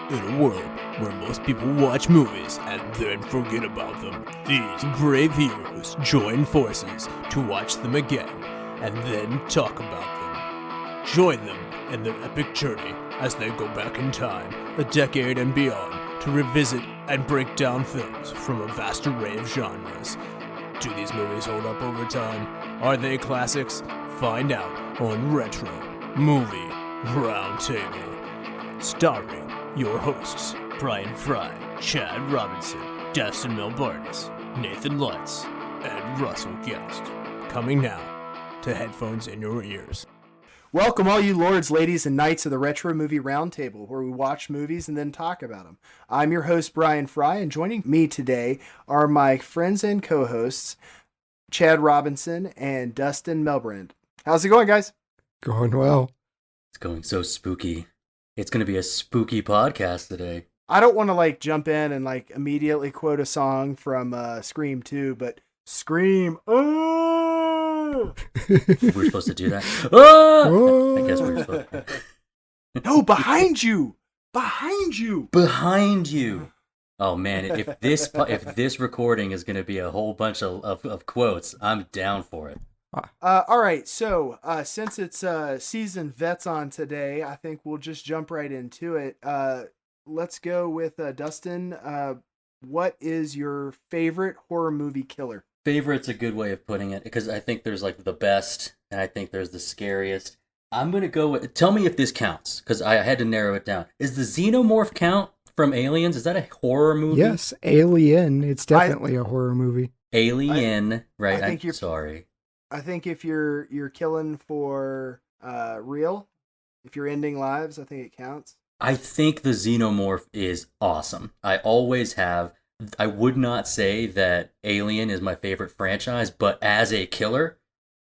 In a world where most people watch movies and then forget about them, these brave heroes join forces to watch them again and then talk about them. Join them in their epic journey as they go back in time, a decade and beyond, to revisit and break down films from a vast array of genres. Do these movies hold up over time? Are they classics? Find out on Retro Movie Roundtable. Starring your hosts, Brian Fry, Chad Robinson, Dustin Melbardis, Nathan Lutz, and Russell Guest. Coming now to headphones in your ears. Welcome all you lords, ladies, and knights of the Retro Movie Roundtable, where we watch movies and then talk about them. I'm your host, Brian Fry, and joining me today are my friends and co-hosts, Chad Robinson and Dustin Melbrand. How's it going, guys? Going well. It's going so spooky. It's going to be a spooky podcast today. I don't want to jump in and immediately quote a song from Scream 2, but Scream, oh! We're supposed to do that? Oh! I guess we're supposed to. No, behind you! Behind you! Behind you! Oh man, if this recording is going to be a whole bunch of quotes, I'm down for it. All right, so since it's seasoned vets on today, I think we'll just jump right into it. Let's go with Dustin. What is your favorite horror movie killer? Favorite's a good way of putting it, because I think there's the best, and I think there's the scariest. I'm going to go with, tell me if this counts, because I had to narrow it down. Is the Xenomorph count from Aliens? Is that a horror movie? Yes, Alien. It's definitely a horror movie. Alien, right? I'm sorry. I think if you're killing for real, if you're ending lives, I think it counts. I think the Xenomorph is awesome. I always have. I would not say that Alien is my favorite franchise, but as a killer,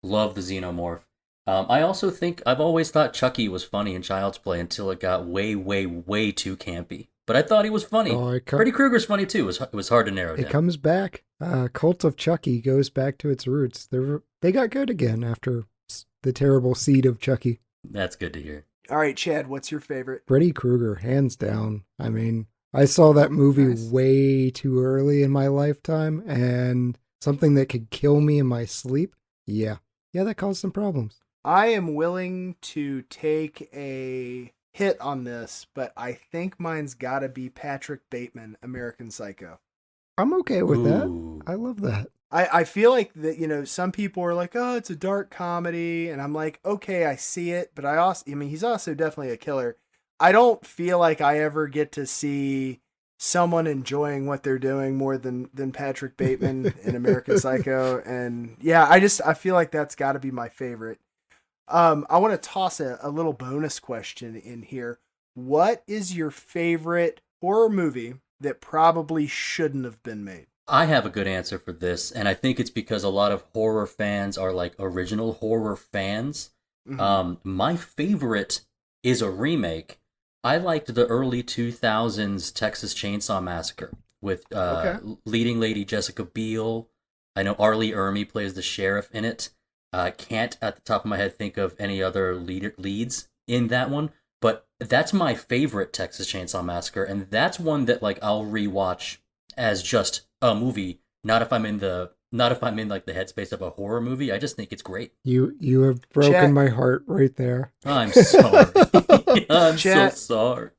love the Xenomorph. I also think I've always thought Chucky was funny in Child's Play until it got way, way, way too campy. But I thought he was funny. Freddy Krueger's funny too. It was hard to narrow down. It comes back. Cult of Chucky goes back to its roots. They got good again after the terrible seed of Chucky. That's good to hear. All right, Chad, what's your favorite? Freddy Krueger, hands down. I mean, I saw that movie way too early in my lifetime, and something that could kill me in my sleep. Yeah, that caused some problems. I am willing to take a hit on this, but I think mine's gotta be Patrick Bateman, American Psycho. I'm okay with that. I love that. I feel like that, some people are like, oh, it's a dark comedy, and I'm like, okay, I see it, but he's also definitely a killer. I don't feel like I ever get to see someone enjoying what they're doing more than Patrick Bateman in American Psycho, and yeah, I feel like that's got to be my favorite. I want to toss a little bonus question in here. What is your favorite horror movie that probably shouldn't have been made? I have a good answer for this, and I think it's because a lot of horror fans are original horror fans. Mm-hmm. My favorite is a remake. I liked the early 2000s Texas Chainsaw Massacre with leading lady Jessica Biel. I know Arlie Ermey plays the sheriff in it. I can't, at the top of my head, think of any other leads in that one, but that's my favorite Texas Chainsaw Massacre, and that's one that I'll rewatch as just a movie. Not if I'm in the headspace of a horror movie. I just think it's great. You have broken my heart right there. I'm sorry. I'm so sorry.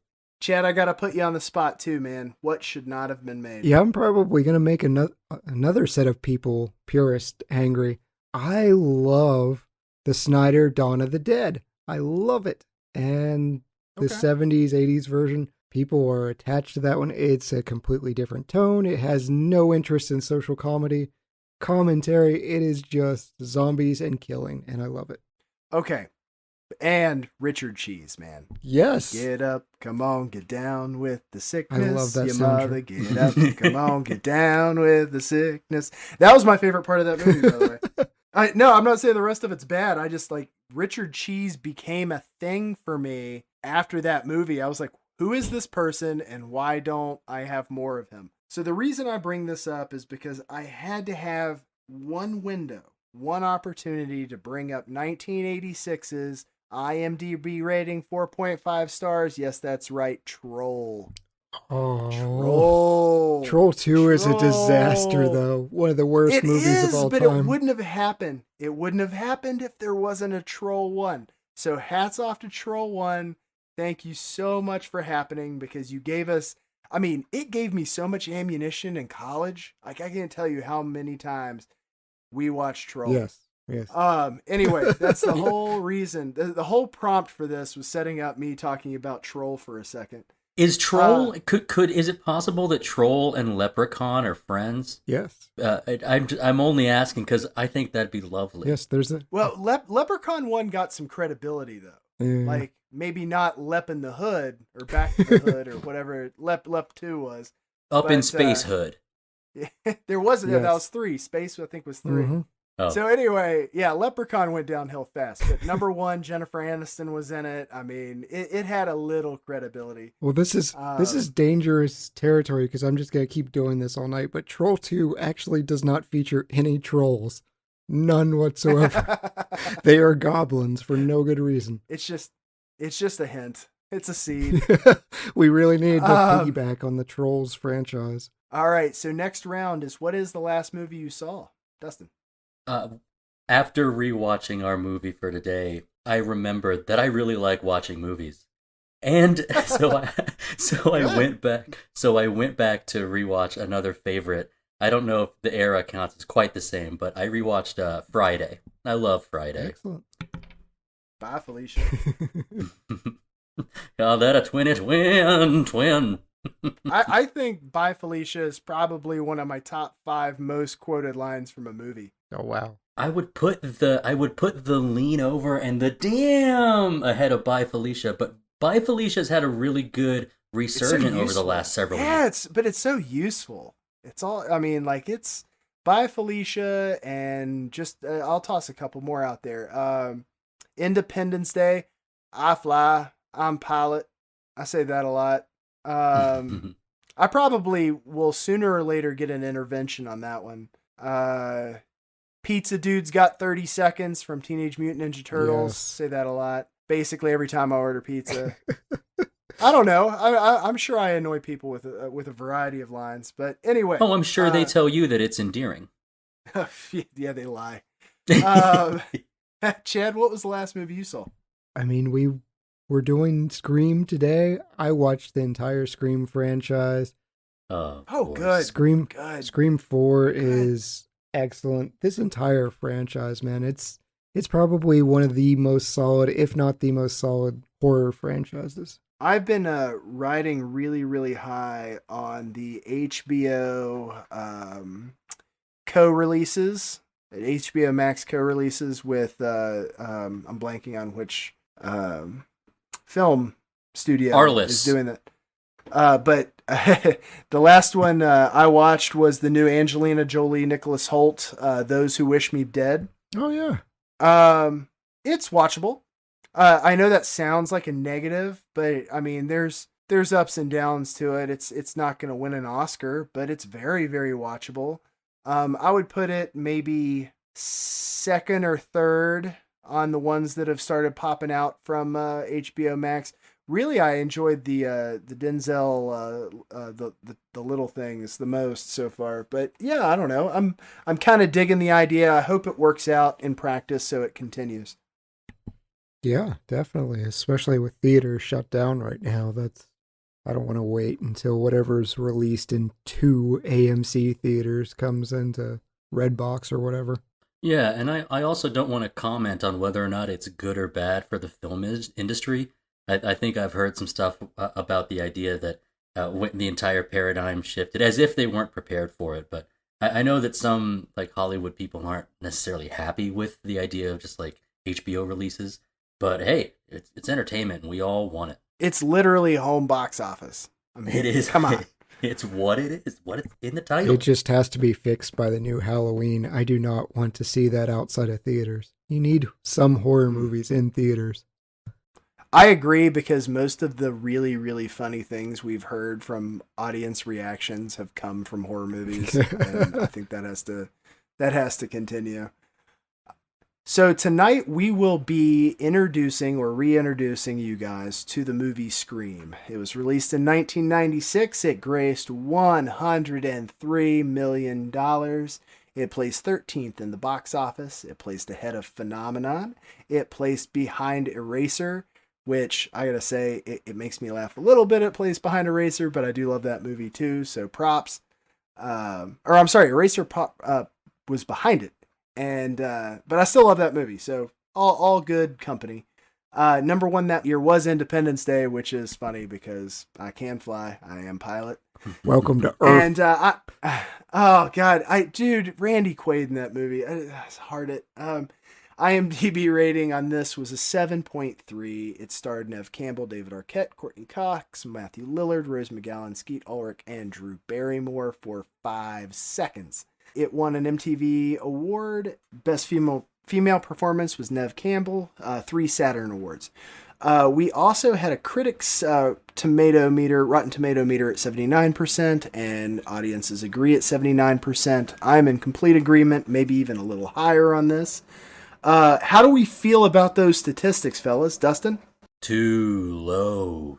Chad, I gotta put you on the spot too, man. What should not have been made? Yeah, I'm probably gonna make another set of people, purist, angry. I love the Snyder Dawn of the Dead. I love it. And the 70s, 80s version, people are attached to that one. It's a completely different tone. It has no interest in social commentary. It is just zombies and killing, and I love it. Okay. And Richard Cheese, man. Yes. Get up, come on, get down with the sickness. I love that Your soundtrack. mother, get up, come on, get down with the sickness. That was my favorite part of that movie, by the way. No, I'm not saying the rest of it's bad. I just Richard Cheese became a thing for me after that movie. I was like, who is this person and why don't I have more of him? So the reason I bring this up is because I had to have one window, one opportunity to bring up 1986's IMDb rating 4.5 stars. Yes, that's right. Troll. Oh, Troll 2 is a disaster, though. One of the worst movies of all time. It wouldn't have happened. It wouldn't have happened if there wasn't a Troll 1. So hats off to Troll 1. Thank you so much for happening, because you gave us, I mean, it gave me so much ammunition in college. Like, I can't tell you how many times we watched Troll. Yes. Anyway, that's the whole reason. The whole prompt for this was setting up me talking about Troll for a second. Is Troll is it possible that Troll and Leprechaun are friends? Yes. I'm only asking because I think that'd be lovely. Yes, there's a Leprechaun 1 got some credibility though. Yeah. Like maybe not Lep in the Hood or Back to the Hood or whatever Lep 2 was. Up in Space Hood. There wasn't. Yes. That was 3. Space I think was 3. Mm-hmm. Oh. So anyway, yeah, Leprechaun went downhill fast. But number 1, Jennifer Aniston was in it. I mean, it had a little credibility. Well, this is dangerous territory because I'm just gonna keep doing this all night. But Troll 2 actually does not feature any trolls, none whatsoever. They are goblins for no good reason. It's just a hint. It's a seed. We really need to piggyback on the Trolls franchise. All right, so next round is, what is the last movie you saw, Dustin? After rewatching our movie for today, I remembered that I really like watching movies, and so I went back. So I went back to rewatch another favorite. I don't know if the era counts as quite the same, but I rewatched Friday. I love Friday. Excellent. Bye, Felicia. Call that a twin. I think Bye Felicia is probably one of my top 5 most quoted lines from a movie. Oh wow. I would put the lean over and the damn ahead of Bye Felicia, but Bye Felicia's had a really good resurgence over the last several years. But it's so useful. It's all, I mean, like, it's Bye Felicia, and just I'll toss a couple more out there. Independence Day, I fly, I'm pilot. I say that a lot. I probably will sooner or later get an intervention on that one. Pizza Dude's Got 30 Seconds from Teenage Mutant Ninja Turtles. Yes. Say that a lot. Basically every time I order pizza. I don't know. I'm sure I annoy people with a variety of lines, but anyway. Oh, I'm sure they tell you that it's endearing. Yeah, they lie. Chad, what was the last movie you saw? I mean, we're doing Scream today. I watched the entire Scream franchise. Oh, good. Scream 4 is excellent. This entire franchise, man, it's probably one of the most solid, if not the most solid, horror franchises. I've been riding really, really high on the HBO co-releases, HBO Max co-releases with I'm blanking on which film studio Arliss is doing that. But the last one I watched was the new Angelina Jolie, Nicholas Hoult, Those Who Wish Me Dead. Oh yeah. It's watchable. I know that sounds like a negative, but I mean, there's ups and downs to it. It's not going to win an Oscar, but it's very, very watchable. I would put it maybe second or third on the ones that have started popping out from HBO Max. Really, I enjoyed the Denzel the Little Things the most so far. But yeah, I don't know. I'm kind of digging the idea. I hope it works out in practice so it continues. Yeah, definitely. Especially with theaters shut down right now. I don't want to wait until whatever's released in 2 AMC theaters comes into Redbox or whatever. Yeah, and I also don't want to comment on whether or not it's good or bad for the film industry. I think I've heard some stuff about the idea that the entire paradigm shifted, as if they weren't prepared for it. But I know that some like Hollywood people aren't necessarily happy with the idea of just like HBO releases. But hey, it's entertainment, and we all want it. It's literally home box office. I mean, it is. Come on. It's what it is. What it's in the title. It just has to be fixed by the new Halloween. I do not want to see that outside of theaters. You need some horror movies in theaters. I agree, because most of the really, really funny things we've heard from audience reactions have come from horror movies, and I think that has to continue. So tonight we will be introducing or reintroducing you guys to the movie Scream. It was released in 1996. It grossed $103 million. It placed 13th in the box office. It placed ahead of Phenomenon. It placed behind Eraser, which I gotta say, it makes me laugh a little bit. It placed behind Eraser, but I do love that movie too. So props. Eraser was behind it. And but I still love that movie, so all good company. Number one that year was Independence Day, which is funny because I can fly. I am pilot. Welcome to Earth. And Randy Quaid in that movie. It's hard. IMDb rating on this was a 7.3. It starred Neve Campbell, David Arquette, Courtney Cox, Matthew Lillard, Rose McGowan, Skeet, Ulrich, and Drew Barrymore for 5 seconds. It won an MTV award. Best female performance was Neve Campbell. 3 Saturn awards. We also had a critics' Rotten Tomato meter at 79%, and audiences agree at 79%. I'm in complete agreement, maybe even a little higher on this. How do we feel about those statistics, fellas? Dustin? Too low.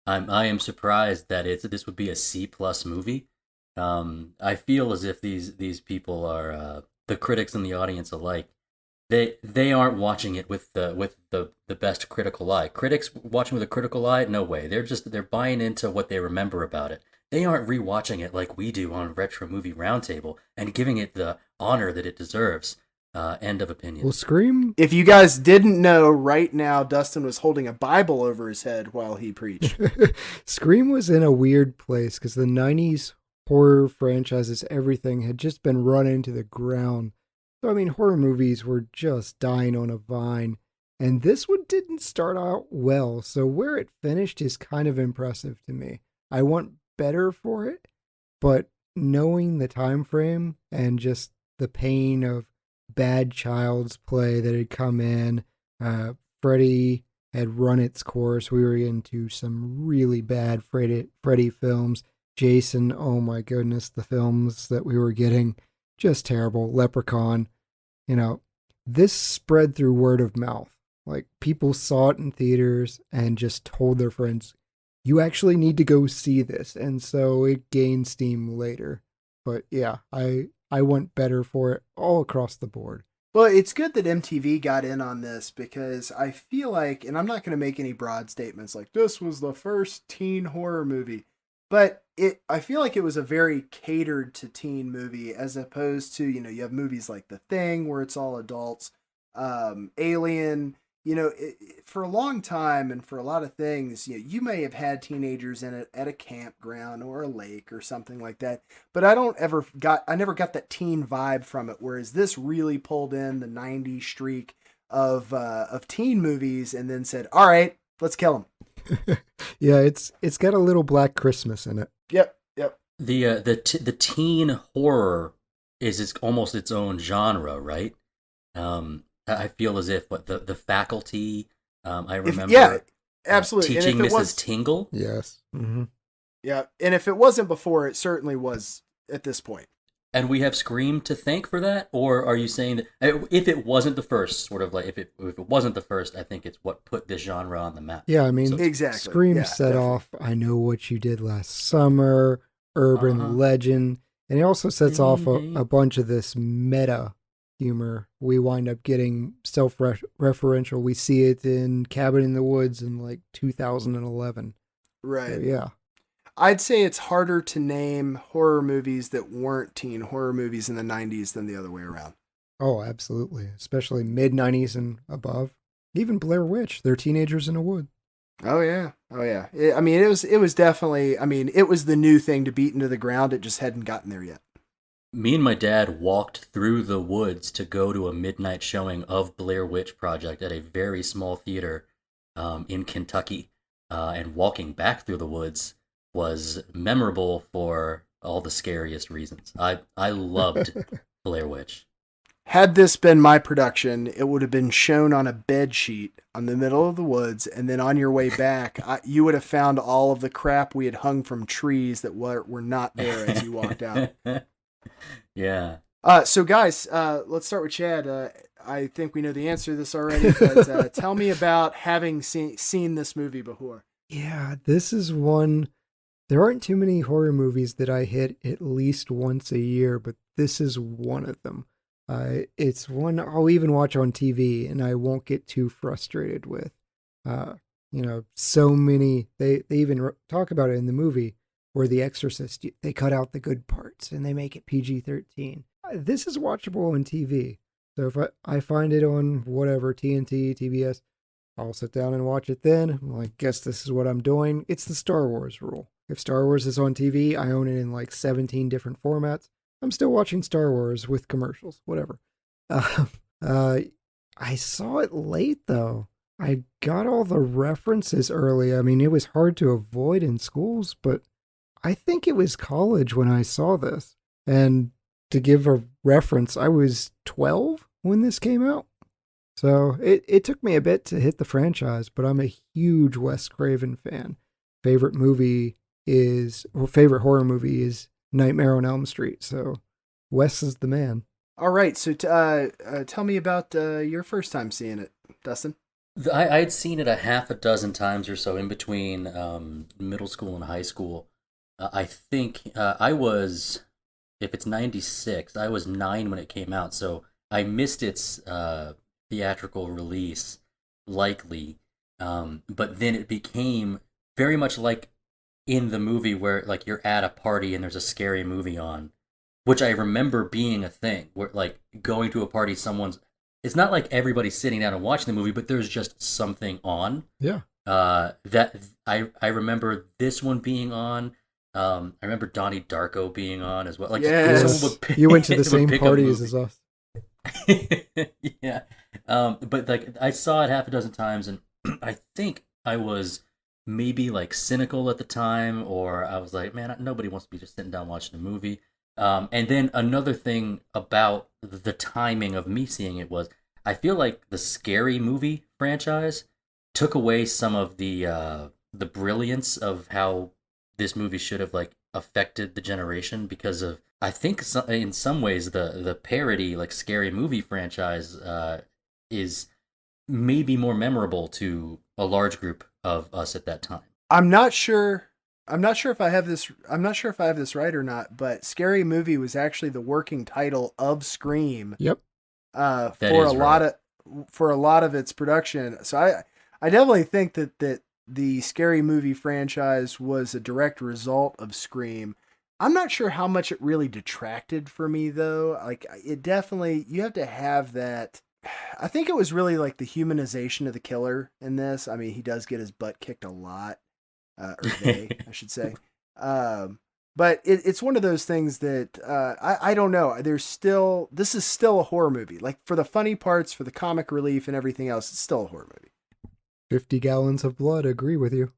I am surprised that this would be a C+ movie. I feel as if these people are the critics and the audience alike. They aren't watching it with the best critical eye. Critics watching with a critical eye, no way. They're buying into what they remember about it. They aren't rewatching it like we do on Retro Movie Roundtable and giving it the honor that it deserves. End of opinion. Well, Scream. If you guys didn't know, right now Dustin was holding a Bible over his head while he preached. Scream was in a weird place because the 90s horror franchises, everything had just been run into the ground. So, I mean, horror movies were just dying on a vine. And this one didn't start out well. So where it finished is kind of impressive to me. I want better for it, but knowing the time frame and just the pain of bad Child's Play that had come in, Freddy had run its course. We were into some really bad Freddy films. Jason, oh my goodness, the films that we were getting, just terrible. Leprechaun, this spread through word of mouth. Like, people saw it in theaters and just told their friends, you actually need to go see this. And so it gained steam later. But yeah, I want better for it all across the board. Well, it's good that MTV got in on this because I feel like, and I'm not going to make any broad statements like this was the first teen horror movie, but I feel like it was a very catered to teen movie as opposed to, you have movies like The Thing where it's all adults, Alien, for a long time and for a lot of things, you may have had teenagers in it at a campground or a lake or something like that, but I never got that teen vibe from it. Whereas this really pulled in the 90s streak of teen movies and then said, all right, let's kill them. Yeah, it's got a little Black Christmas in it. Yep. The teen horror is almost its own genre, right? I feel as if the Faculty. I remember. Absolutely. Teaching Mrs. Tingle. Yes. Mm-hmm. Yeah, and if it wasn't before, it certainly was at this point. And we have Scream to thank for that, or are you saying that if it wasn't the first, sort of like if it wasn't the first, I think it's what put this genre on the map. Yeah, I mean, exactly. Scream set off I Know What You Did Last Summer, Urban Legend, and it also sets off a bunch of this meta humor. We wind up getting self-referential. We see it in Cabin in the Woods in like 2011. Right. So, yeah. I'd say it's harder to name horror movies that weren't teen horror movies in the 90s than the other way around. Oh, absolutely. Especially mid-90s and above. Even Blair Witch, they're teenagers in a wood. Oh, yeah. It was definitely, it was the new thing to beat into the ground. It just hadn't gotten there yet. Me and my dad walked through the woods to go to a midnight showing of Blair Witch Project at a very small theater in Kentucky. And walking back through the woods was memorable for all the scariest reasons. I loved Blair Witch. Had this been my production, it would have been shown on a bed sheet on the middle of the woods, and then on your way back, you would have found all of the crap we had hung from trees that were not there as you walked out. Yeah. So guys, let's start with Chad. I think we know the answer to this already, but tell me about having seen this movie before. Yeah, this is one. There aren't too many horror movies that I hit at least once a year, but this is one of them. It's one I'll even watch on TV, and I won't get too frustrated with. So many. They even talk about it in the movie where The Exorcist, they cut out the good parts and they make it PG-13. This is watchable on TV. So if I find it on whatever, TNT, TBS, I'll sit down and watch it then. I guess this is what I'm doing. It's the Star Wars rule. If Star Wars is on TV, I own it in like 17 different formats. I'm still watching Star Wars with commercials, whatever. I saw it late though. I got all the references early. I mean, it was hard to avoid in schools, but I think it was college when I saw this. And to give a reference, I was 12 when this came out. So it took me a bit to hit the franchise, but I'm a huge Wes Craven fan. Favorite horror movie is Nightmare on Elm Street. So Wes is the man. All right. So tell me about your first time seeing it, Dustin. I'd seen it a half a dozen times or so in between middle school and high school. I think I was, if it's 96, I was 9 when it came out, so I missed its theatrical release, likely. But then it became very much like in the movie where like you're at a party and there's a scary movie on, which I remember being a thing, where like going to a party, it's not like everybody's sitting down and watching the movie, but there's just something on. Yeah. That I remember this one being on. I remember Donnie Darko being on as well. Like, yes. You went to the same parties as us. Yeah. But like I saw it half a dozen times, and I think I was maybe like cynical at the time, or I was like, man, nobody wants to be just sitting down watching a movie. And then another thing about the timing of me seeing it was, I feel like the Scary Movie franchise took away some of the brilliance of how this movie should have like affected the generation, because of, I think in some ways the parody like Scary Movie franchise is maybe more memorable to a large group of us at that time. I'm not sure if I have this right or not, but Scary Movie was actually the working title of Scream. Yep. For a lot of its production. So I definitely think that the Scary Movie franchise was a direct result of Scream. I'm not sure how much it really detracted for me though. Like it definitely, you have to have that. I think it was really like the humanization of the killer in this. I mean, he does get his butt kicked a lot. Or they, I should say. But it's one of those things that I don't know. This is still a horror movie. Like for the funny parts, for the comic relief and everything else, it's still a horror movie. 50 gallons of blood, agree with you.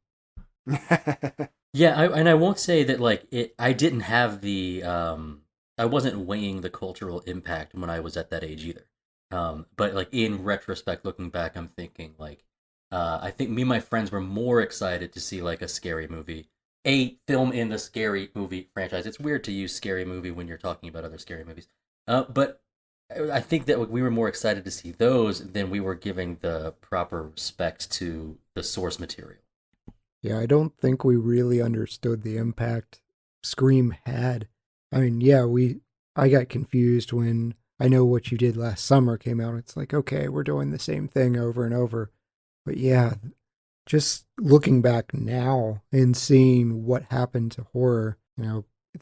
Yeah, I won't say that like I didn't have the I wasn't weighing the cultural impact when I was at that age either. But like in retrospect, looking back, I'm thinking like I think me and my friends were more excited to see like a Scary Movie, a film in the Scary Movie franchise. It's weird to use Scary Movie when you're talking about other scary movies. But I think that we were more excited to see those than we were giving the proper respect to the source material. Yeah, I don't think we really understood the impact Scream had. I mean, yeah, I got confused when I Know What You Did Last Summer came out. It's like, okay, we're doing the same thing over and over. But yeah, just looking back now and seeing what happened to horror,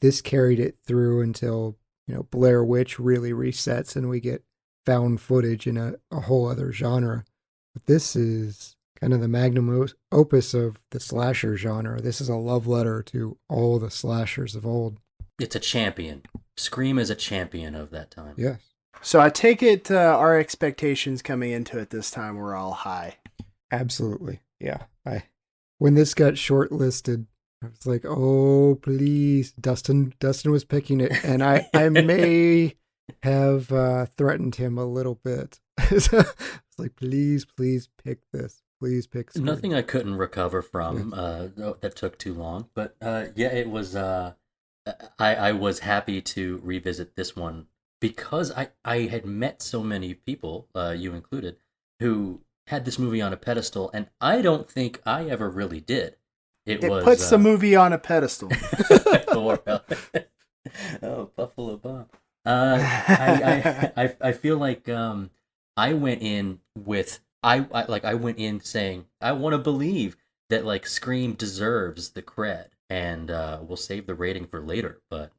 this carried it through until, Blair Witch really resets and we get found footage in a whole other genre. But this is kind of the magnum opus of the slasher genre. This is a love letter to all the slashers of old. It's a champion. Scream is a champion of that time. Yes. So I take it our expectations coming into it this time were all high. Absolutely. Yeah. When this got shortlisted, I was like, oh, please. Dustin was picking it, and I may have threatened him a little bit. So I was like, please pick this. Please pick Scream. Nothing I couldn't recover from that took too long. But yeah, it was. I was happy to revisit this one because I had met so many people, you included, who had this movie on a pedestal, and I don't think I ever really did. It puts the movie on a pedestal. Oh, Buffalo Bob. I feel like I went in with I went in saying I want to believe that like Scream deserves the cred, and we'll save the rating for later. But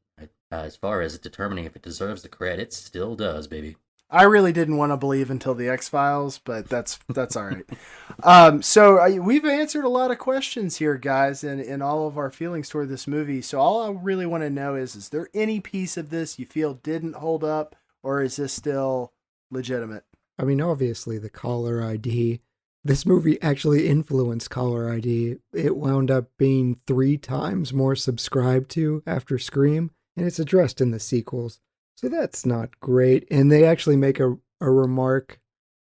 as far as determining if it deserves the cred, it still does, baby. I really didn't want to believe until the X-Files, but that's all right. So we've answered a lot of questions here, guys, in all of our feelings toward this movie. So all I really want to know is there any piece of this you feel didn't hold up, or is this still legitimate? I mean, obviously, the caller ID. This movie actually influenced caller ID. It wound up being 3 times more subscribed to after Scream, and it's addressed in the sequels. So that's not great. And they actually make a remark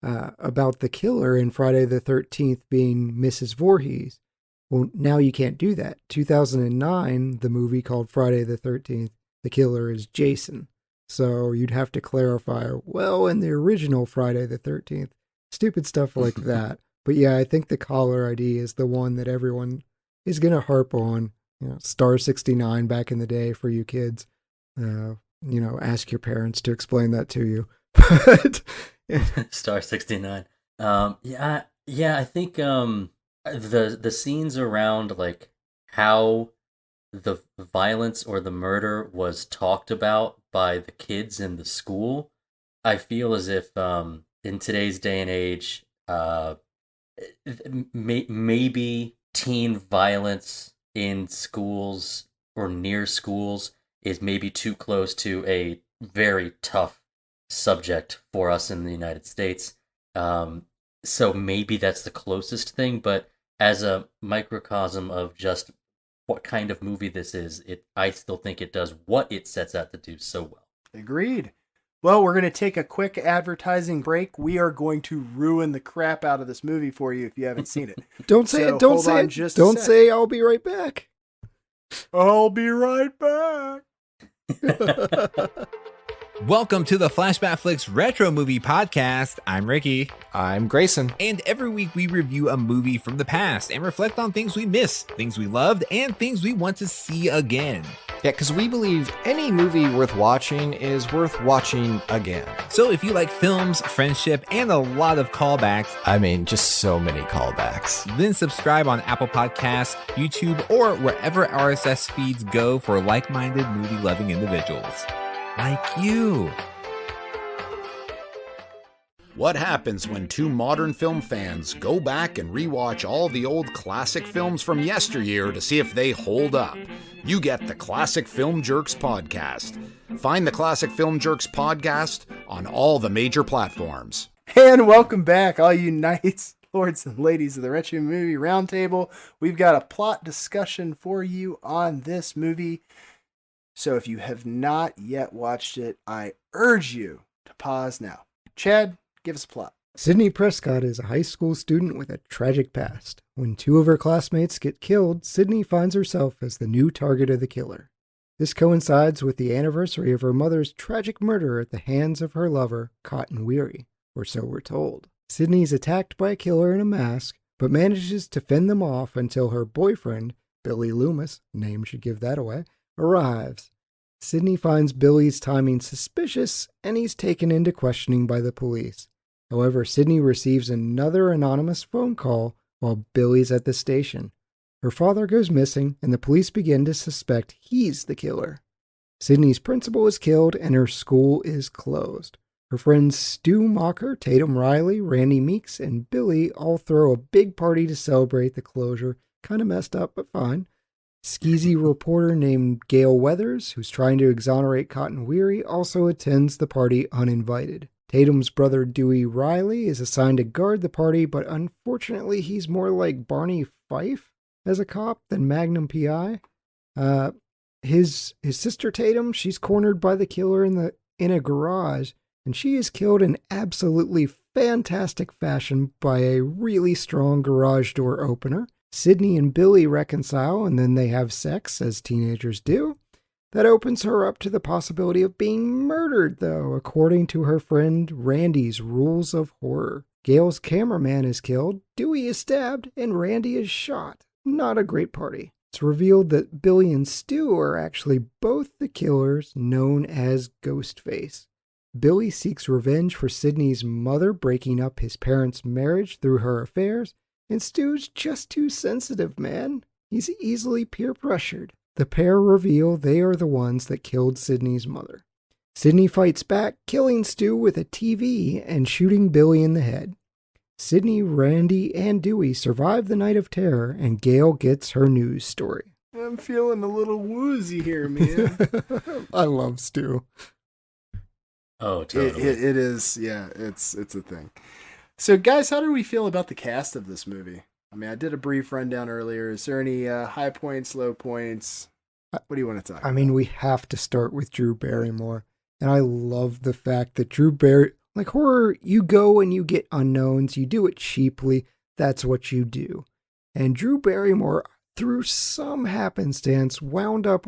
about the killer in Friday the 13th being Mrs. Voorhees. Well, now you can't do that. 2009, the movie called Friday the 13th, the killer is Jason. So you'd have to clarify, well, in the original Friday the 13th, stupid stuff like that. But yeah, I think the caller ID is the one that everyone is going to harp on. You know, Star 69 back in the day for you kids. Ask your parents to explain that to you. But Star 69. I think the scenes around like how the violence or the murder was talked about by the kids in the school, I feel as if in today's day and age, maybe teen violence in schools or near schools is maybe too close to a very tough subject for us in the United States. So maybe that's the closest thing, but as a microcosm of just what kind of movie this is, I still think it does what it sets out to do so well. Agreed. Well, we're going to take a quick advertising break. We are going to ruin the crap out of this movie for you if you haven't seen it. Don't say it. Don't say it. Don't say I'll be right back. I'll be right back. Welcome to the Flashback Flicks Retro Movie Podcast. I'm Ricky. I'm Grayson. And every week we review a movie from the past and reflect on things we missed, things we loved, and things we want to see again. Yeah, because we believe any movie worth watching is worth watching again. So if you like films, friendship, and a lot of callbacks, I mean, just so many callbacks, then subscribe on Apple Podcasts, YouTube, or wherever RSS feeds go for like-minded movie-loving individuals. Like you. What happens when 2 modern film fans go back and rewatch all the old classic films from yesteryear to see if they hold up? You get the Classic Film Jerks podcast. Find the Classic Film Jerks podcast on all the major platforms. And welcome back, all you knights, lords, and ladies of the Retro Movie Roundtable. We've got a plot discussion for you on this movie. So if you have not yet watched it, I urge you to pause now. Chad, give us a plot. Sydney Prescott is a high school student with a tragic past. When 2 of her classmates get killed, Sydney finds herself as the new target of the killer. This coincides with the anniversary of her mother's tragic murder at the hands of her lover, Cotton Weary, or so we're told. Sydney is attacked by a killer in a mask, but manages to fend them off until her boyfriend, Billy Loomis, name should give that away, arrives. Sydney finds Billy's timing suspicious, and he's taken into questioning by the police. However, Sydney receives another anonymous phone call while Billy's at the station. Her father goes missing, and the police begin to suspect he's the killer. Sydney's principal is killed, and her school is closed. Her friends Stu Mocker, Tatum Riley, Randy Meeks, and Billy all throw a big party to celebrate the closure. Kind of messed up, but fine. Skeezy reporter named Gail Weathers, who's trying to exonerate Cotton Weary, also attends the party uninvited. Tatum's brother Dewey Riley is assigned to guard the party, but unfortunately he's more like Barney Fife as a cop than Magnum P.I. His sister Tatum, she's cornered by the killer in a garage, and she is killed in absolutely fantastic fashion by a really strong garage door opener. Sydney and Billy reconcile, and then they have sex, as teenagers do. That opens her up to the possibility of being murdered, though, according to her friend Randy's rules of horror. Gail's cameraman is killed, Dewey is stabbed, and Randy is shot. Not a great party. It's revealed that Billy and Stu are actually both the killers known as Ghostface. Billy seeks revenge for Sidney's mother breaking up his parents' marriage through her affairs, and Stu's just too sensitive, man. He's easily peer pressured. The pair reveal they are the ones that killed Sidney's mother. Sidney fights back, killing Stu with a TV and shooting Billy in the head. Sidney, Randy, and Dewey survive the night of terror, and Gail gets her news story. I'm feeling a little woozy here, man. I love Stu. Oh, totally. It is, yeah, it's a thing. So, guys, how do we feel about the cast of this movie? I mean, I did a brief rundown earlier. Is there any high points, low points? What do you want to talk about? I mean, we have to start with Drew Barrymore. And I love the fact that Drew Barrymore, like horror, you go and you get unknowns. You do it cheaply. That's what you do. And Drew Barrymore, through some happenstance, wound up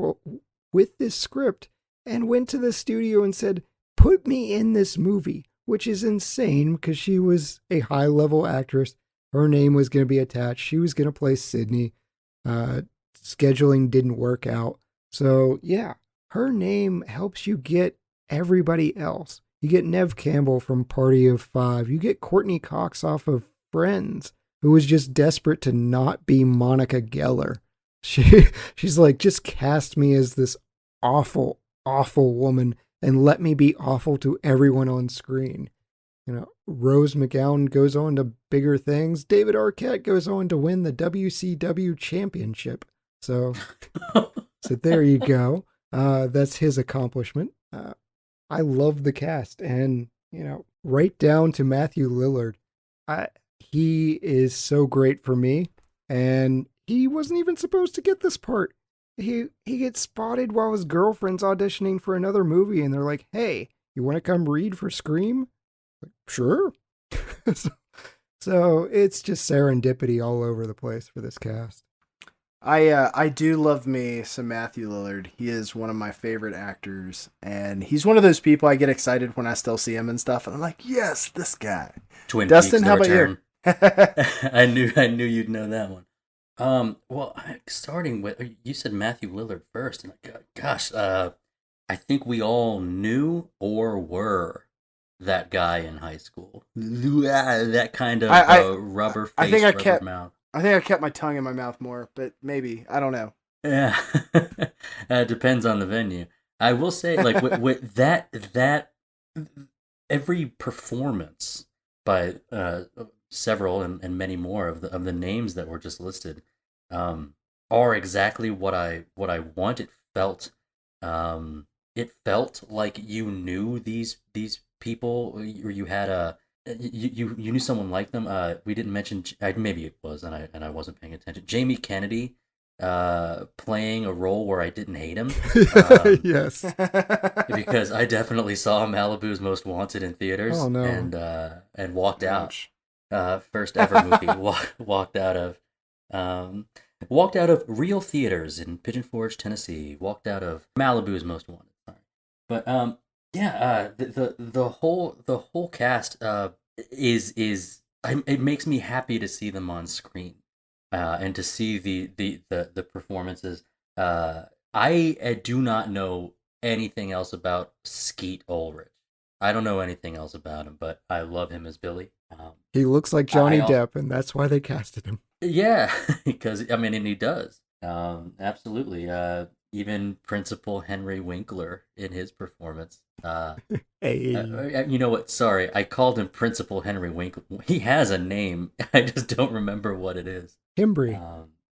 with this script and went to the studio and said, put me in this movie, which is insane because she was a high-level actress. Her name was going to be attached. She was going to play Sidney. Scheduling didn't work out. So, yeah, her name helps you get everybody else. You get Neve Campbell from Party of Five. You get Courteney Cox off of Friends, who was just desperate to not be Monica Geller. She's like, just cast me as this awful, awful woman and let me be awful to everyone on screen. You know, Rose McGowan goes on to bigger things. David Arquette goes on to win the WCW championship. So there you go. That's his accomplishment. I love the cast, and you know, right down to Matthew Lillard. He is so great for me, and he wasn't even supposed to get this part. He gets spotted while his girlfriend's auditioning for another movie, and they're like, "Hey, you want to come read for Scream?" Like, sure. So it's just serendipity all over the place for this cast. I do love me some Matthew Lillard. He is one of my favorite actors, and he's one of those people I get excited when I still see him and stuff, and I'm like, yes, this guy. Twin Dustin, Peaks, how about you? I knew you'd know that one. Well, starting with, you said Matthew Lillard first, and gosh, I think we all knew or were that guy in high school. That kind of rubber face, rubber mouth. I think I kept my tongue in my mouth more, but maybe. I don't know. Yeah. It depends on the venue. I will say, like, with that every performance by several and many more of the names that were just listed are exactly what I want. It felt like you knew these people, or you had you knew someone like them. We didn't mention, maybe it was, and I wasn't paying attention. Jamie Kennedy playing a role where I didn't hate him. Yes, because I definitely saw Malibu's Most Wanted in theaters. Oh, no. And walked out. First ever movie. Walked out of real theaters in Pigeon Forge, Tennessee. Walked out of Malibu's Most Wanted. Sorry. But yeah, the whole cast it makes me happy to see them on screen, and to see the performances. I do not know anything else about Skeet Ulrich. I don't know anything else about him, but I love him as Billy. He looks like Johnny Depp, and that's why they casted him. Yeah, because and he does. Absolutely. Even Principal Henry Winkler in his performance. Hey. You know what? Sorry, I called him Principal Henry Winkler. He has a name. I just don't remember what it is. Hembry.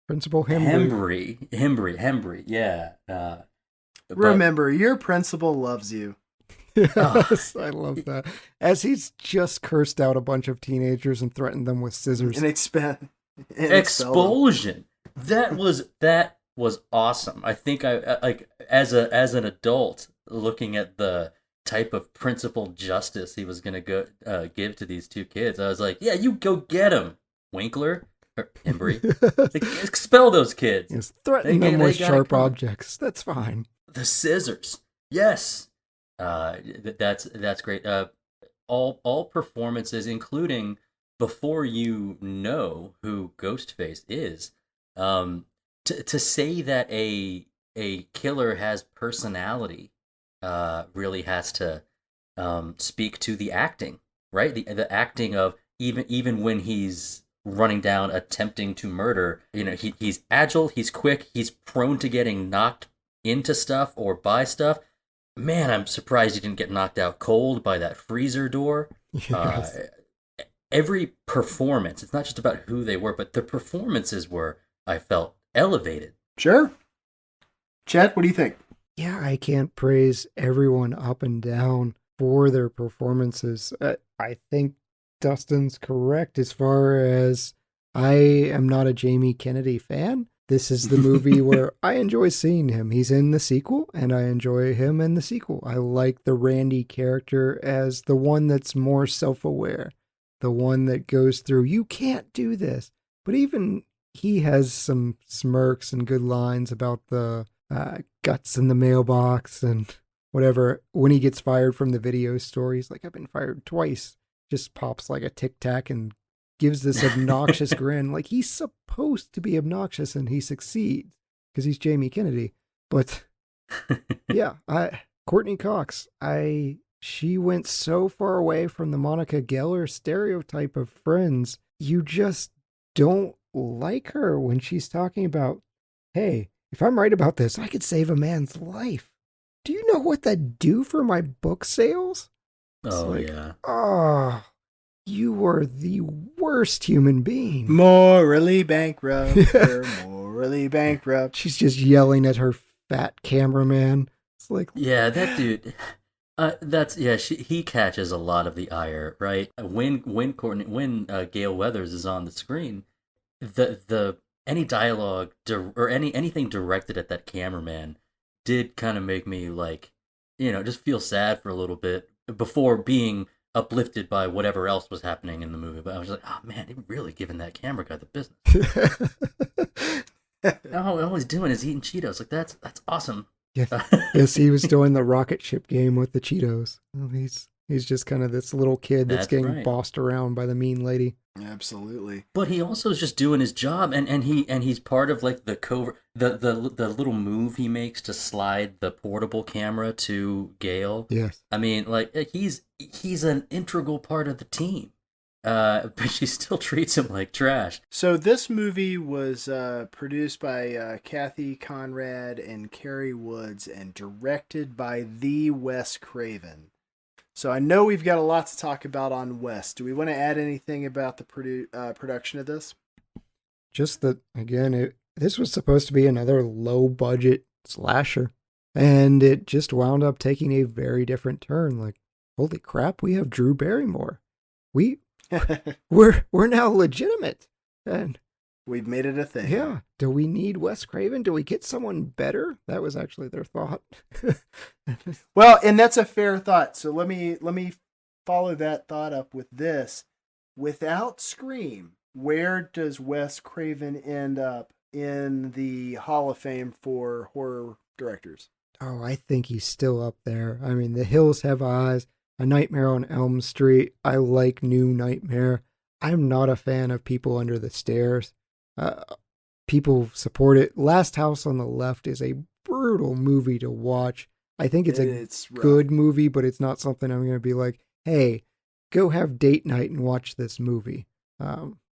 Principal Hembry. Hembry. Yeah. Remember, your principal loves you. Yes, I love that. As he's just cursed out a bunch of teenagers and threatened them with scissors. And expulsion. That was awesome. I think I like as an adult looking at the type of principal justice he was gonna go give to these two kids. I was like, yeah, you go get him, Winkler or Embry. Like, expel those kids. Yes, threaten them with sharp objects. That's fine. the scissors. Yes. That's great. All performances, including before you know who Ghostface is, to say that a killer has personality, really has to speak to the acting, right? The acting of even when he's running down attempting to murder, he's agile, he's quick, he's prone to getting knocked into stuff or by stuff. Man, I'm surprised he didn't get knocked out cold by that freezer door. Yes. Every performance, it's not just about who they were, but the performances were, I felt, elevated. Sure. Chet, what do you think? Yeah, I can't praise everyone up and down for their performances. I think Dustin's correct as far as I am not a Jamie Kennedy fan. This is the movie where I enjoy seeing him. He's in the sequel, and I enjoy him in the sequel. I like the Randy character as the one that's more self-aware, the one that goes through, you can't do this. But even he has some smirks and good lines about the guts in the mailbox and whatever. When he gets fired from the video store, he's like, I've been fired twice. Just pops like a Tic Tac and gives this obnoxious grin. Like, he's supposed to be obnoxious and he succeeds because he's Jamie Kennedy. But yeah, Courteney Cox, she went so far away from the Monica Geller stereotype of Friends. You just don't like her when she's talking about, hey, if I'm right about this, I could save a man's life. Do you know what that'd do for my book sales? Oh, yeah. Oh, you are the worst human being. Morally bankrupt. You're morally bankrupt. She's just yelling at her fat cameraman. It's like, yeah, that dude. He catches a lot of the ire, right? When Gale Weathers is on the screen, the any dialogue or anything directed at that cameraman did kind of make me like, just feel sad for a little bit before being uplifted by whatever else was happening in the movie. But I was like, oh man, they're really giving that camera guy the business. All he's doing is eating Cheetos. Like, that's awesome. Yes, he was doing the rocket ship game with the Cheetos. Well, he's just kind of this little kid that's getting bossed around by the mean lady. Absolutely. But he also is just doing his job, and he's part of like the covert, the little move he makes to slide the portable camera to Gale. Yes. I mean, like, he's an integral part of the team. But she still treats him like trash. So this movie was produced by Kathy Conrad and Carrie Woods and directed by the Wes Craven. So I know we've got a lot to talk about on Wes. Do we want to add anything about the production of this? Just that, again, this was supposed to be another low-budget slasher, and it just wound up taking a very different turn. Like, holy crap, we have Drew Barrymore. We're now legitimate, and we've made it a thing. Yeah. Do we need Wes Craven? Do we get someone better? That was actually their thought. Well, and that's a fair thought. So let me follow that thought up with this. Without Scream, where does Wes Craven end up in the Hall of Fame for horror directors? Oh, I think he's still up there. I mean, The Hills Have Eyes, A Nightmare on Elm Street. I like New Nightmare. I'm not a fan of People Under the Stairs. People support it. Last House on the Left is a brutal movie to watch. I think it's good movie, but it's not something I'm going to be like, hey, go have date night and watch this movie.